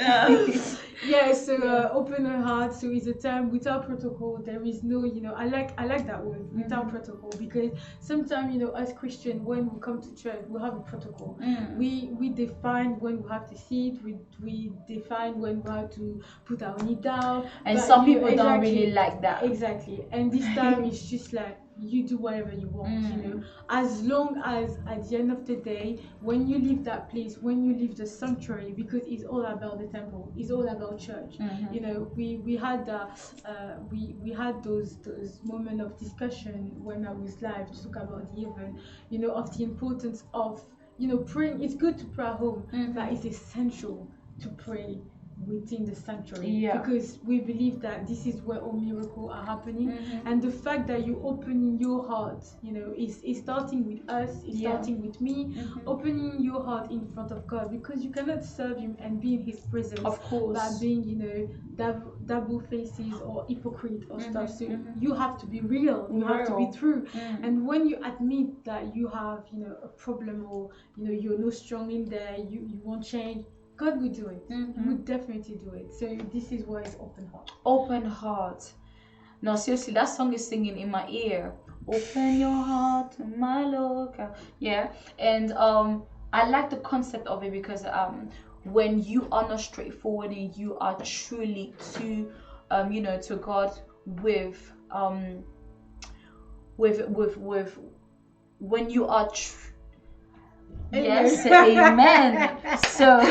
Yeah, so open your heart. So it's a time without protocol. There is no, I like that word, without protocol, because sometimes, as Christians, when we come to church, we have a protocol. We define when we have to sit. We define when we have to put our knee down.
And some people don't really like that.
Exactly. And this time it's just like, you do whatever you want, as long as at the end of the day, when you leave that place, when you leave the sanctuary, because it's all about the temple, it's all about church. We had we had those moments of discussion when I was live to talk about the event, of the importance of praying. It's good to pray at home, but it's essential to pray within the sanctuary,
Yeah.
because we believe that this is where all miracles are happening. And the fact that you opening your heart, you know, is starting with us, is starting with me, opening your heart in front of God, because you cannot serve him and be in his presence,
Of course,
by being, you know, double faces or hypocrite or stuff. So you have to be real, you have to be true. And when you admit that you have, you know, a problem, or you know, you're not strong in there, you won't change, God will do it. He will definitely do it. So this is why it's open heart.
Open heart. No, seriously, that song is singing in my ear. Open your heart to my Lord. Yeah, and I like the concept of it, because when you are not straightforward and you are truly to you know, to God with when you are yes, amen. So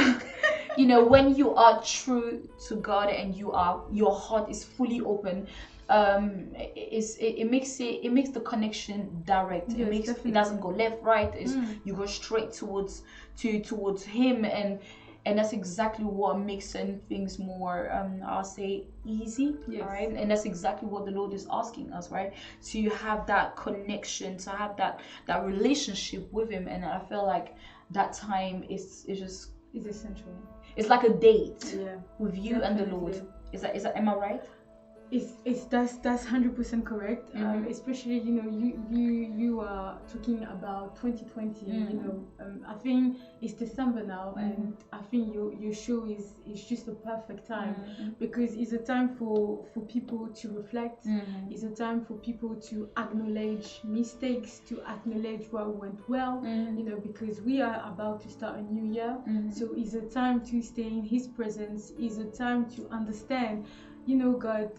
you know, when you are true to God and your heart is fully open, it makes the connection direct.
Yes,
It doesn't go left, right. You go straight towards him, and that's exactly what makes certain things more I'll say easy.
Yes.
Right? And that's exactly what the Lord is asking us, right? So you have that connection, to have that relationship with him. And I feel like that time is
essential.
It's like a date with you
Definitely.
And the Lord. Is that am I right?
That's 100% correct. Especially, you know, you are talking about 2020. You know, I think it's December now, and I think your show is just a perfect time, because it's a time for people to reflect. It's a time for people to acknowledge mistakes, to acknowledge what went well. You know, because we are about to start a new year, so it's a time to stay in His presence. It's a time to understand, you know, God,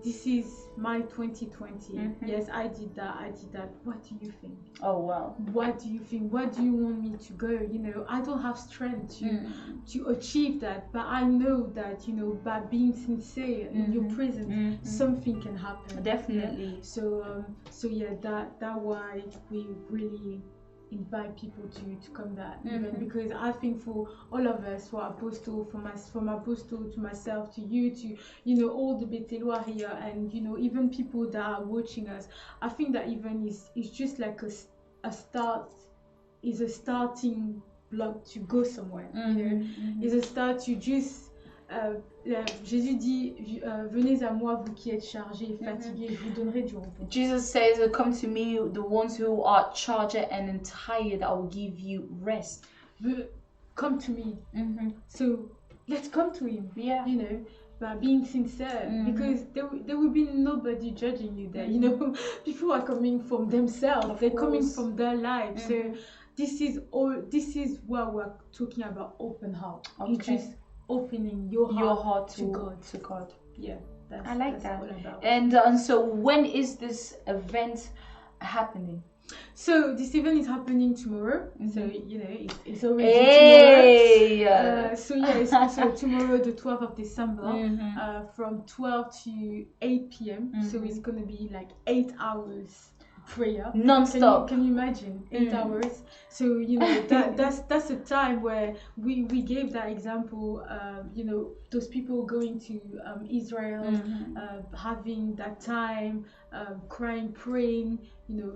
this is my 2020. Yes, I did that. What do you think?
Oh wow.
What do you think? What do you want me to go? You know, I don't have strength to achieve that, but I know that, you know, by being sincere in your presence, something can happen.
Definitely.
Yeah? So yeah, that why we really invite people to come that event, because I think for all of us, for Apostle, from Apostle to myself, to you, to, you know, all the Betelois here, and, you know, even people that are watching us, I think that event is just like a start, is a starting block to go somewhere. You know, is a start to just Jésus dit, venez à moi, vous qui êtes chargés et fatigués, je vous donnerai du repos.
Jesus says, come to me, the ones who are charged and tired, I will give you rest.
Come to me. So let's come to him.
Yeah.
You know, by being sincere, because there will be nobody judging you there. You know, people are coming from themselves. They're coming from their lives. So this is what we're talking about, open heart.
Okay.
It's just opening your heart to God. Yeah,
I like
that's
that.
all about.
And so when is this event happening?
So this event is happening tomorrow. So, you know, it's already tomorrow. So yeah, it's also tomorrow, the 12th of December, from 12 to 8 p.m. So it's gonna be like 8 hours prayer
non-stop.
Can you imagine 8 hours? So, you know, that's a time where we gave that example. You know, those people going to Israel, having that time, crying, praying. You know,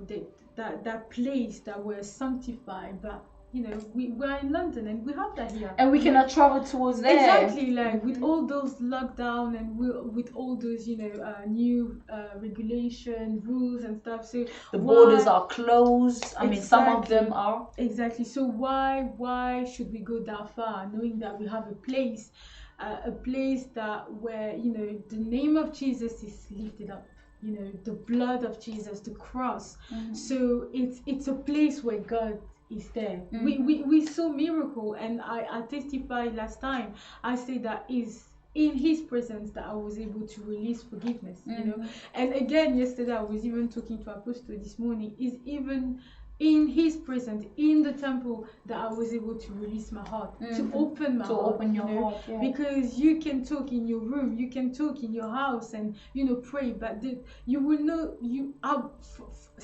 that place that were sanctified, but, you know, we're in London and we have that here,
and we cannot travel towards there.
Exactly, like with all those lockdown and with all those, you know, new regulation rules and stuff. So
the borders are closed. I mean, some of them are.
Exactly. So why should we go that far, knowing that we have a place that where, you know, the name of Jesus is lifted up. You know, the blood of Jesus, the cross. So it's a place where God is there. We saw miracle, and I testified last time. I said that is in His presence that I was able to release forgiveness. You know, and again yesterday I was even talking to Apostle this morning. Is even in His presence, in the temple, that I was able to release my heart, to open my heart,
open your heart, yeah.
Because you can talk in your room, you can talk in your house, and, you know, pray, but you will know,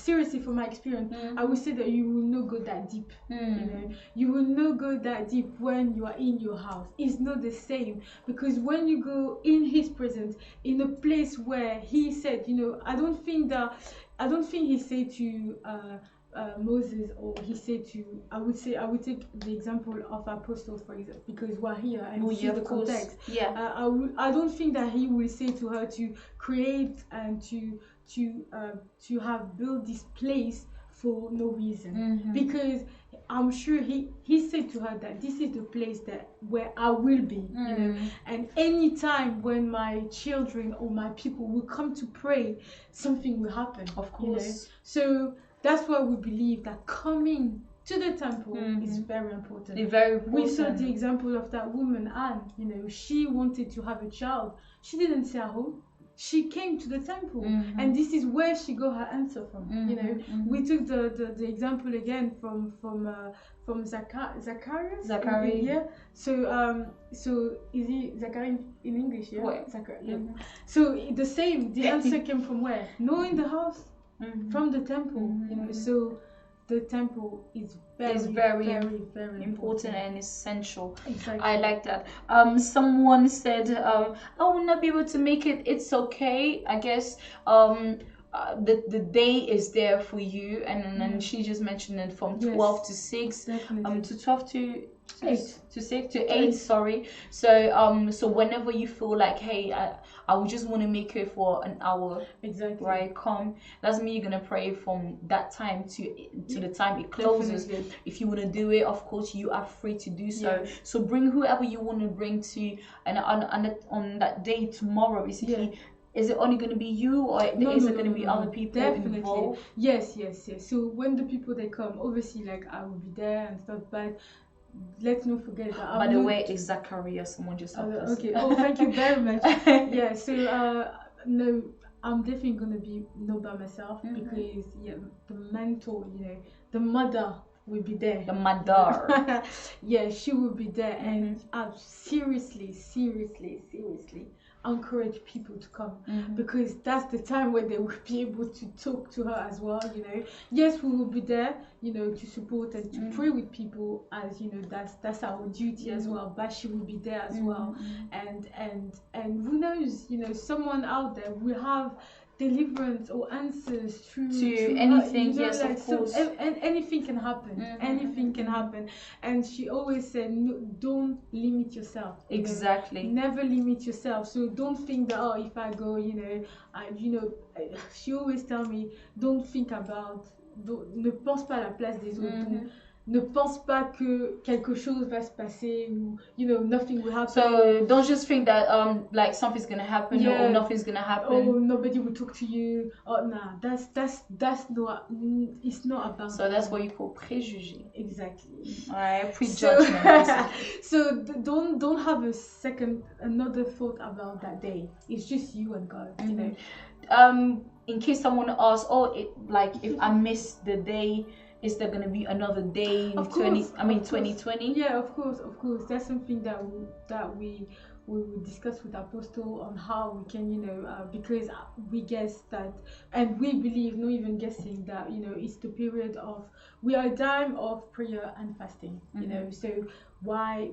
seriously, from my experience, I would say that you will not go that deep. You will not go that deep when you are in your house. It's not the same, because when you go in his presence, in a place where he said, I don't think he said to Moses, or he said to, I would take the example of apostles, for example, because we're here and we see the context. I don't think that he will say to her to create and to have built this place for no reason, because I'm sure he said to her that this is the place where I will be, and any time when my children or my people will come to pray, something will happen,
of course.
So that's why we believe that coming to the temple is very important.
It's very important.
We saw the example of that woman, Anne. She wanted to have a child. She didn't stay at home. She came to the temple, and this is where she got her answer from. We took the example again from Zacharias. Yeah. So is he Zachary in English? Yeah.
What?
Zachary. Yeah. So the same. The answer came from where? No, in the house. From the temple. So the temple is very
important and essential.
Exactly.
I like that. Someone said, I will not be able to make it. It's okay. I guess the day is there for you, and then she just mentioned it from 12 to 6, to 12 to 8, sorry. So whenever you feel like, hey, I would just want to make it for an hour,
exactly,
right? Come. Doesn't mean you're gonna pray from that time to the time it closes.
Definitely.
If you want to do it, of course you are free to do so. So bring whoever you want to bring to, and on that day tomorrow, basically. Is it only going to be you, or is it going to be other people involved?
Yes. So when the people they come, obviously, like, I will be there and stuff, but let's not forget that.
By the way, it's Zacharias. Someone just helped us.
Okay. Oh, thank you very much. Yeah. So no, I'm definitely gonna be not by myself, because the mentor, the mother will be there.
The mother.
Yeah, she will be there, and I seriously encourage people to come, because that's the time when they will be able to talk to her as well. Yes, we will be there, to support and to pray with people, as that's our duty as well, but she will be there as well, and who knows, someone out there will have deliverance or answers through
anything. Yes, of course.
And anything can happen. Anything can happen. And she always said, no, don't limit yourself.
Exactly.
Never limit yourself. So don't think that, if I go, she always tell me, don't think about, ne pense pas à la place des autres. Ne pense pas que quelque chose va se passer, ou nothing will happen.
So don't just think that like something's gonna happen, or nothing's gonna happen.
Oh, nobody will talk to you. Oh, nah, that's not. It's not about.
So that's what you call préjugés.
Exactly.
Alright, prejudgment.
So don't have another thought about that day. It's just you and God.
In case someone asks, if I miss the day, is there going to be another day in 2020?
Yeah, of course. That's something that we will discuss with Apostle on how we can, because we guess that, and we believe, not even guessing, that, it's the period of, we are a time of prayer and fasting, so why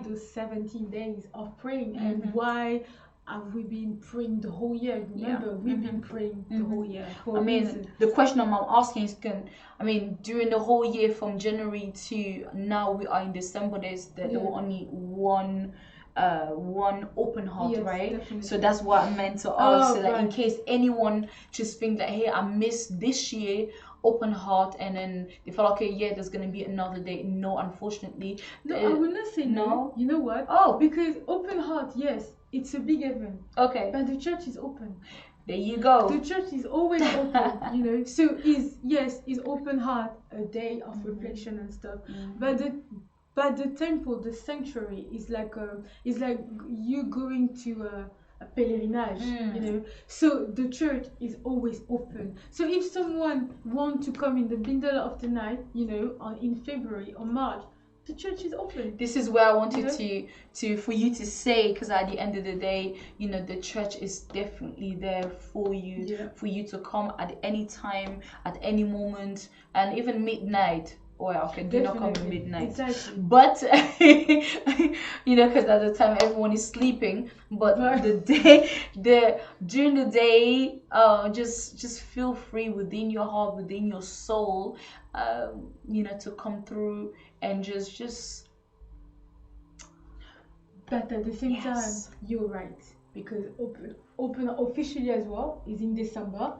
those 17 days of praying, and why have we been praying the whole year? Remember, we've been praying the whole year.
The question I'm asking is, during the whole year from January to now, we are in December, there were only one open heart, right?
Definitely.
So that's what I meant to ask, so that in case anyone just think that, hey, I missed this year open heart, and then they felt, okay, there's gonna be another day. No, unfortunately.
No, I would not say no. You know what? Because open heart, yes, it's a big event. Okay. But the church is open.
There you go.
The church is always open, So is open heart a day of reflection and stuff. But the temple, the sanctuary, is like you going to a pèlerinage, So the church is always open. So if someone wants to come in the middle of the night, in February or March, the church is open.
This is where I wanted for you to say, because at the end of the day, you know, the church is definitely there for you, for you to come at any time, at any moment, and even midnight. Well, okay, do not come at midnight. Exactly. But you know, because at the time everyone is sleeping. But during the day, just feel free within your heart, within your soul, you know, to come through and just.
But at the same time, you're right, because open officially as well is in December.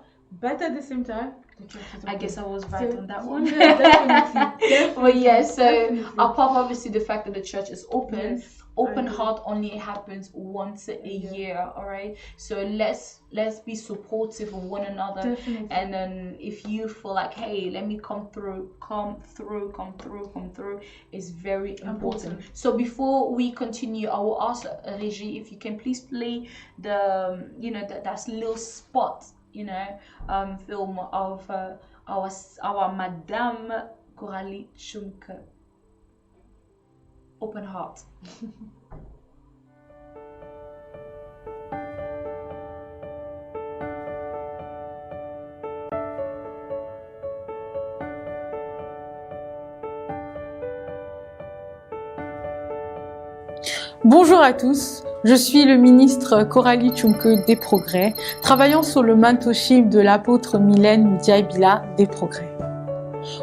But at the same time, the church is open.
I guess I was right on that one.
Yeah, definitely.
But yes, so apart from obviously the fact that the church is open, open heart only happens once a year. All right. So let's be supportive of one another.
Definitely.
And then if you feel like, hey, let me come through, is very important. So before we continue, I will ask Régie if you can please play the that little spot, film of our Madame Coralie Tchoumkeu. Open heart.
Bonjour à tous, je suis le ministre Coralie Tchoumkeu des Progrès, travaillant sur le mentorship de l'apôtre Mylène Moudiaï-Bila des Progrès.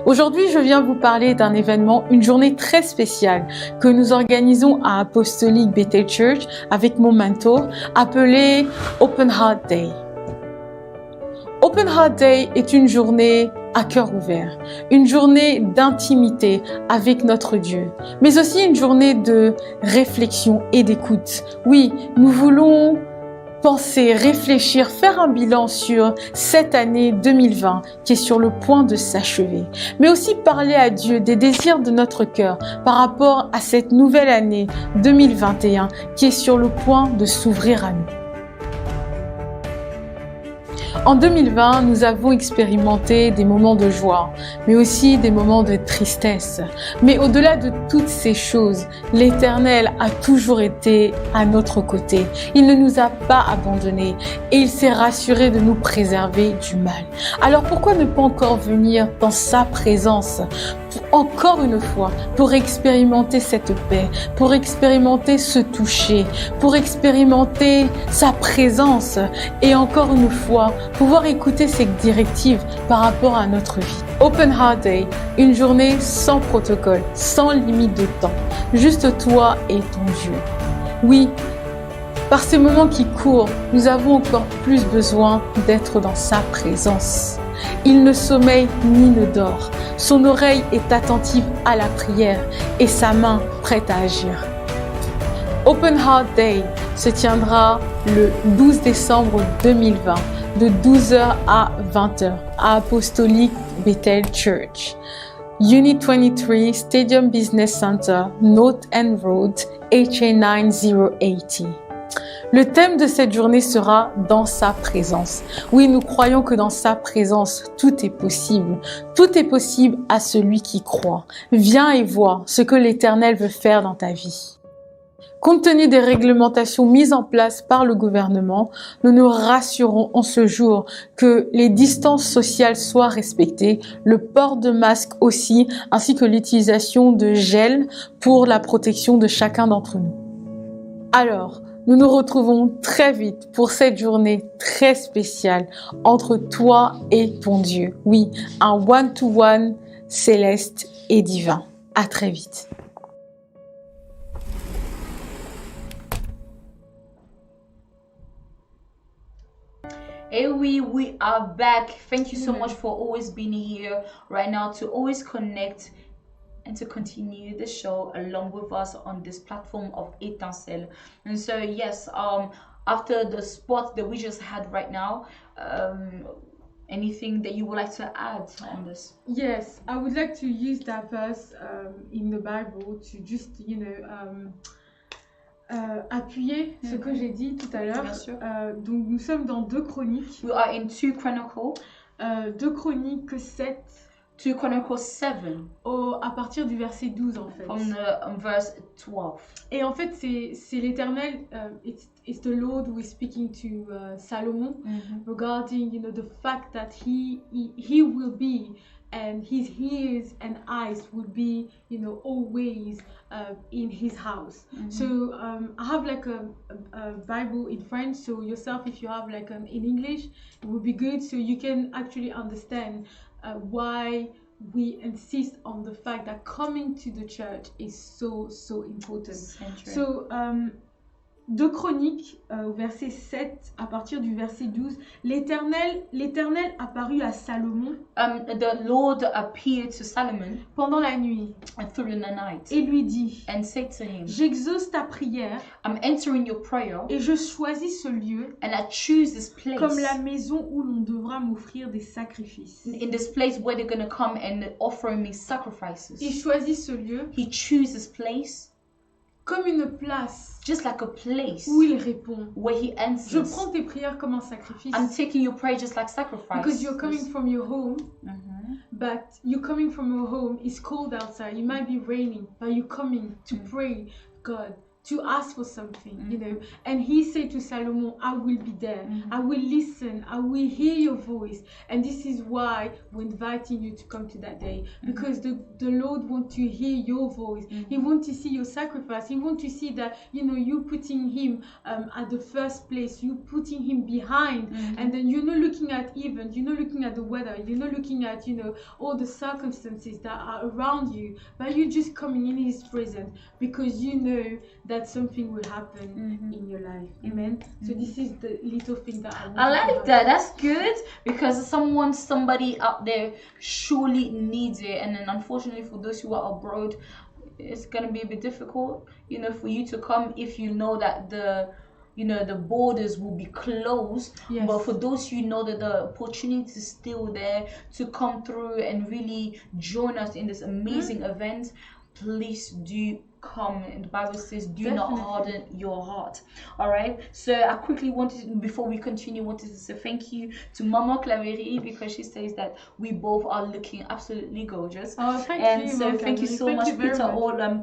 Aujourd'hui, je viens vous parler d'un événement, une journée très spéciale que nous organisons à Apostolic Bethel Church avec mon mentor, appelée Open Heart Day. Open Heart Day est une journée à cœur ouvert, une journée d'intimité avec notre Dieu, mais aussi une journée de réflexion et d'écoute. Oui, nous voulons penser, réfléchir, faire un bilan sur cette année 2020 qui est sur le point de s'achever, mais aussi parler à Dieu des désirs de notre cœur par rapport à cette nouvelle année 2021 qui est sur le point de s'ouvrir à nous. En 2020, nous avons expérimenté des moments de joie, mais aussi des moments de tristesse. Mais au-delà de toutes ces choses, l'Éternel a toujours été à notre côté. Il ne nous a pas abandonnés et il s'est rassuré de nous préserver du mal. Alors pourquoi ne pas encore venir dans sa présence encore une fois pour expérimenter cette paix, pour expérimenter ce toucher, pour expérimenter sa présence et encore une fois pouvoir écouter ses directives par rapport à notre vie. Open Heart Day, une journée sans protocole, sans limite de temps, juste toi et ton Dieu. Oui, par ces moments qui courent, nous avons encore plus besoin d'être dans sa présence. Il ne sommeille ni ne dort. Son oreille est attentive à la prière et sa main prête à agir. Open Heart Day se tiendra le 12 décembre 2020 de 12h à 20h à Apostolic Bethel Church. Unit 23 Stadium Business Center, North End Road, HA 9080. Le thème de cette journée sera « Dans sa présence ». Oui, nous croyons que dans sa présence, tout est possible. Tout est possible à celui qui croit. Viens et vois ce que l'Éternel veut faire dans ta vie. Compte tenu des réglementations mises en place par le gouvernement, nous nous rassurons en ce jour que les distances sociales soient respectées, le port de masque aussi, ainsi que l'utilisation de gel pour la protection de chacun d'entre nous. Alors, nous nous retrouvons très vite pour cette journée très spéciale entre toi et ton Dieu. Oui, un one-to-one céleste et divin. À très vite.
Hey, we are back. Thank you so much for always being here right now to always connect and to continue the show along with us on this platform of Etincelle. And so yes, after the spot that we just had right now, anything that you would like to add on this?
Yes, I would like to use that verse in the Bible to just, appuyer ce que j'ai dit tout à l'heure.
Bien sûr.
Donc nous sommes dans 2 Chroniques.
We are in 2 Chronicles.
2 Chroniques 7.
2 Chronicles 7,
à partir du verset 12 en fait.
from the verse 12.
Et en fait, c'est l'Éternel, it's the Lord who is speaking to Salomon regarding, you know, the fact that he will be, and his ears and eyes will be, you know, always in his house. So I have like a Bible in French, so yourself, if you have like in English, it would be good, so you can actually understand why we insist on the fact that coming to the church is so important. So 2 Chroniques, verset 7, à partir du verset 12, l'Éternel apparut à Salomon
The Lord appeared to Solomon
pendant la nuit
through the night
et lui dit,
and said to him,
j'exauce ta prière
I'm entering your prayer
et je choisis ce lieu
and I choose this place
comme la maison où l'on devra m'offrir des sacrifices.
in this place where they're going to come and offer me sacrifices.
Il choisit ce lieu
He chooses this place
comme une place
just like a place
où il répond.
where he
Je
answers.
prends tes prières comme un sacrifice.
I'm taking your prayer just like sacrifice.
Because you're coming from your home, but you're coming from your home, it's cold outside, it might be raining, but you're coming to pray God, to ask for something, you know. And he said to Solomon, I will be there, I will listen, I will hear your voice. And this is why we're inviting you to come to that day, because the Lord wants to hear your voice. He wants to see your sacrifice. He wants to see that, you know, you putting him at the first place, you putting him behind, and then you're not looking at events, you're not looking at the weather, you're not looking at, you know, all the circumstances that are around you, but you're just coming in his presence because you know that something will happen in your life. Amen. So this is the little thing that
I like that. That's good, because somebody out there surely needs it. And then unfortunately for those who are abroad, it's gonna be a bit difficult, you know, for you to come if you know that the borders will be closed.
Yes.
But for those who know that the opportunity is still there to come through and really join us in this amazing event, please do come. And the Bible says, do not harden your heart. All right, so I quickly wanted, before we continue, wanted to say thank you to Mama Claverie, because she says that we both are looking absolutely gorgeous.
Oh, thank you.
So
Mama
thank you
Claverie.
so
Thank
much,
you very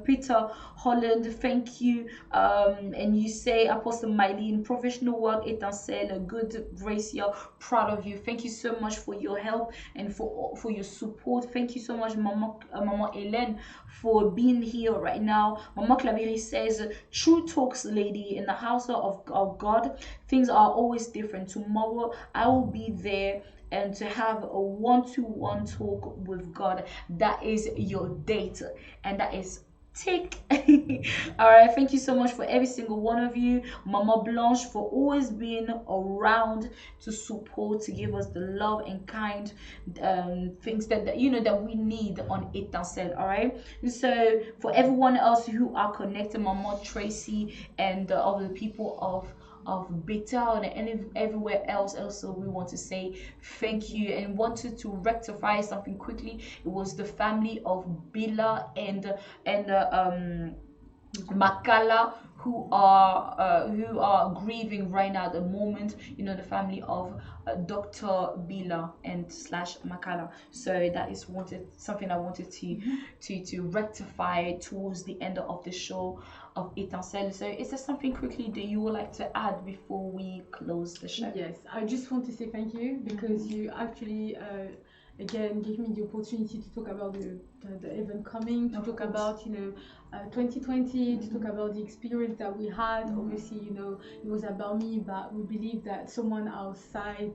Peter Holland, thank you. And you say, Apostle Mylene, professional work, Etincelle, good Gracia, proud of you. Thank you so much for your help and for your support. Thank you so much, Mama Hélène, for being here right now. Mama Claverie says, true talks lady in the house of God, things are always different. Tomorrow I will be there and to have a one-to-one talk with God. That is your date, and that is tick. All right, thank you so much for every single one of you. Mama Blanche, for always being around to support, to give us the love and kind things that you know that we need on Etincelle. All right, so for everyone else who are connected, Mama Tracy and all the people of Bethel and everywhere else, also we want to say thank you, and wanted to rectify something quickly. It was the family of Bila and Makala who are grieving right now at the moment, you know, the family of Dr. Bila and / Makala. So that is something I wanted to rectify towards the end of the show of Etincelle. So is there something quickly that you would like to add before we close the show?
Yes, I just want to say thank you, because you actually again gave me the opportunity to talk about the event coming, to talk about, you know, 2020, to talk about the experience that we had. Obviously, you know, it was about me, but we believe that someone outside,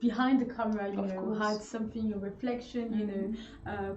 behind the camera, you know, had something, a reflection, you know,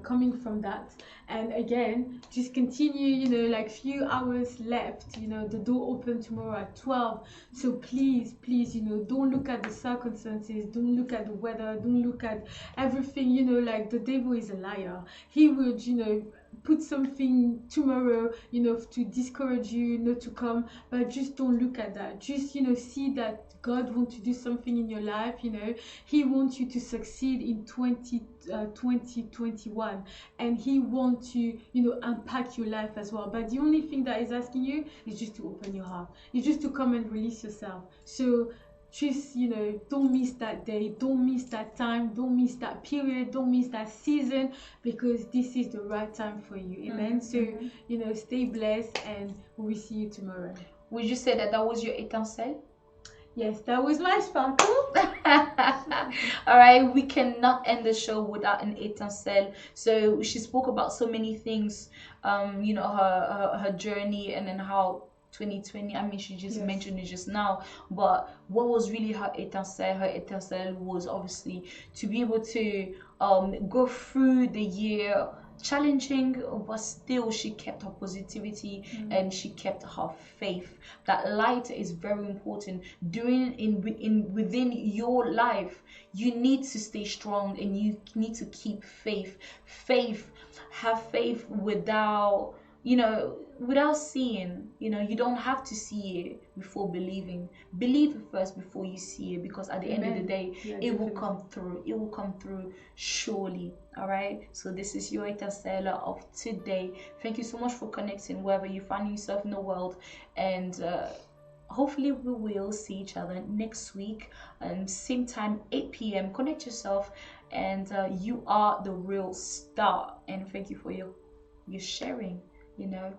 coming from that. And again, just continue, you know, like few hours left, you know, the door open tomorrow at 12. So please, you know, don't look at the circumstances, don't look at the weather, don't look at everything, you know, like the devil is a liar. He would, you know, put something tomorrow, you know, to discourage you not to come, but just don't look at that. Just, you know, see that God wants to do something in your life, you know. He wants you to succeed in 2021, and he wants to, you know, impact your life as well. But the only thing that is asking you is just to open your heart. It's just to come and release yourself. So just, you know, don't miss that day, don't miss that time, don't miss that period, don't miss that season, because this is the right time for you. Amen. So, you know, stay blessed, and we'll see you tomorrow.
Would you say that that was your Etincelle?
Yes, that was my sparkle.
All right, we cannot end the show without an Etincelle. So she spoke about so many things, you know, her journey, and then how 2020, I mean, she just mentioned it just now, but what was really her Etincelle? Her Etincelle was obviously to be able to go through the year challenging, but still she kept her positivity and she kept her faith. That light is very important. Within your life, you need to stay strong, and you need to keep faith. Have faith without, you know, without seeing. You know, you don't have to see it before believing. Believe it first before you see it, because at the end of the day, it will come through. It will come through surely. All right. So this is your Etincelle of today. Thank you so much for connecting wherever you find yourself in the world, and hopefully we will see each other next week, same time, 8 p.m. Connect yourself, and you are the real star. And thank you for your sharing. You know,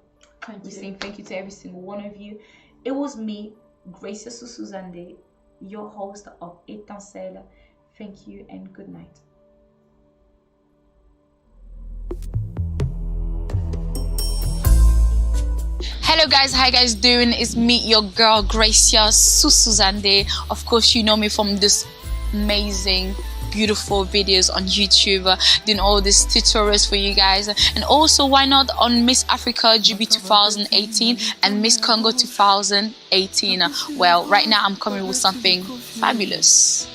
we're saying thank you to every single one of you. It was me, Gracia Susuzande, your host of Etincelle. Thank you and good night.
Hello guys, how you guys doing? It's me, your girl Gracia Susuzande. Of course, you know me from this amazing, beautiful videos on YouTube, doing all these tutorials for you guys, and also why not on Miss Africa GB 2018 and Miss Congo 2018. Well, right now I'm coming with something fabulous.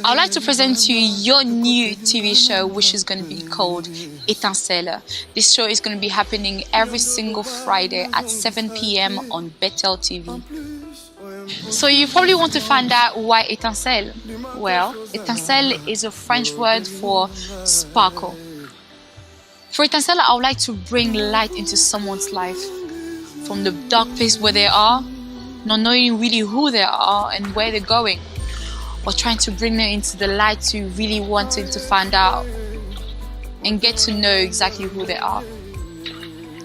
I would like to present to you your new TV show, which is going to be called Etincelle. This show is going to be happening every single Friday at 7 p.m. on Bethel TV. So you probably want to find out why Etincelle. Well, Etincelle is a French word for sparkle. For Etincelle, I would like to bring light into someone's life from the dark place where they are, not knowing really who they are and where they're going, or trying to bring them into the light to really wanting to find out and get to know exactly who they are.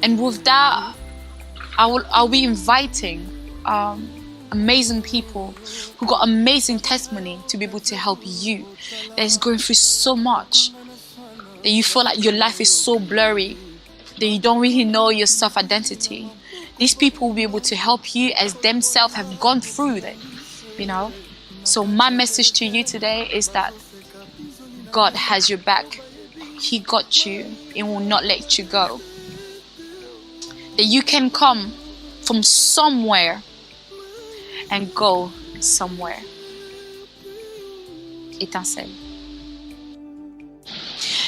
And with that, I'll be inviting amazing people who got amazing testimony to be able to help you that is going through so much, that you feel like your life is so blurry, that you don't really know your self-identity. These people will be able to help you as themselves have gone through that, you know. So my message to you today is that God has your back. He got you and will not let you go. That you can come from somewhere and go somewhere. Etincelle.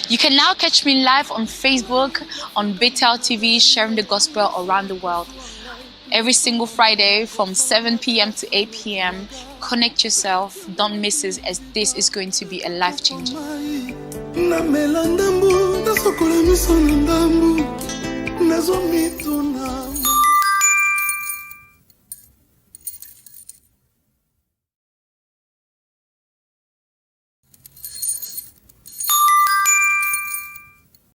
You can now catch me live on Facebook, on Bethel TV, sharing the gospel around the world. Every single Friday from 7 p.m. to 8 p.m. Connect yourself, don't miss it, as this is going to be a life changer.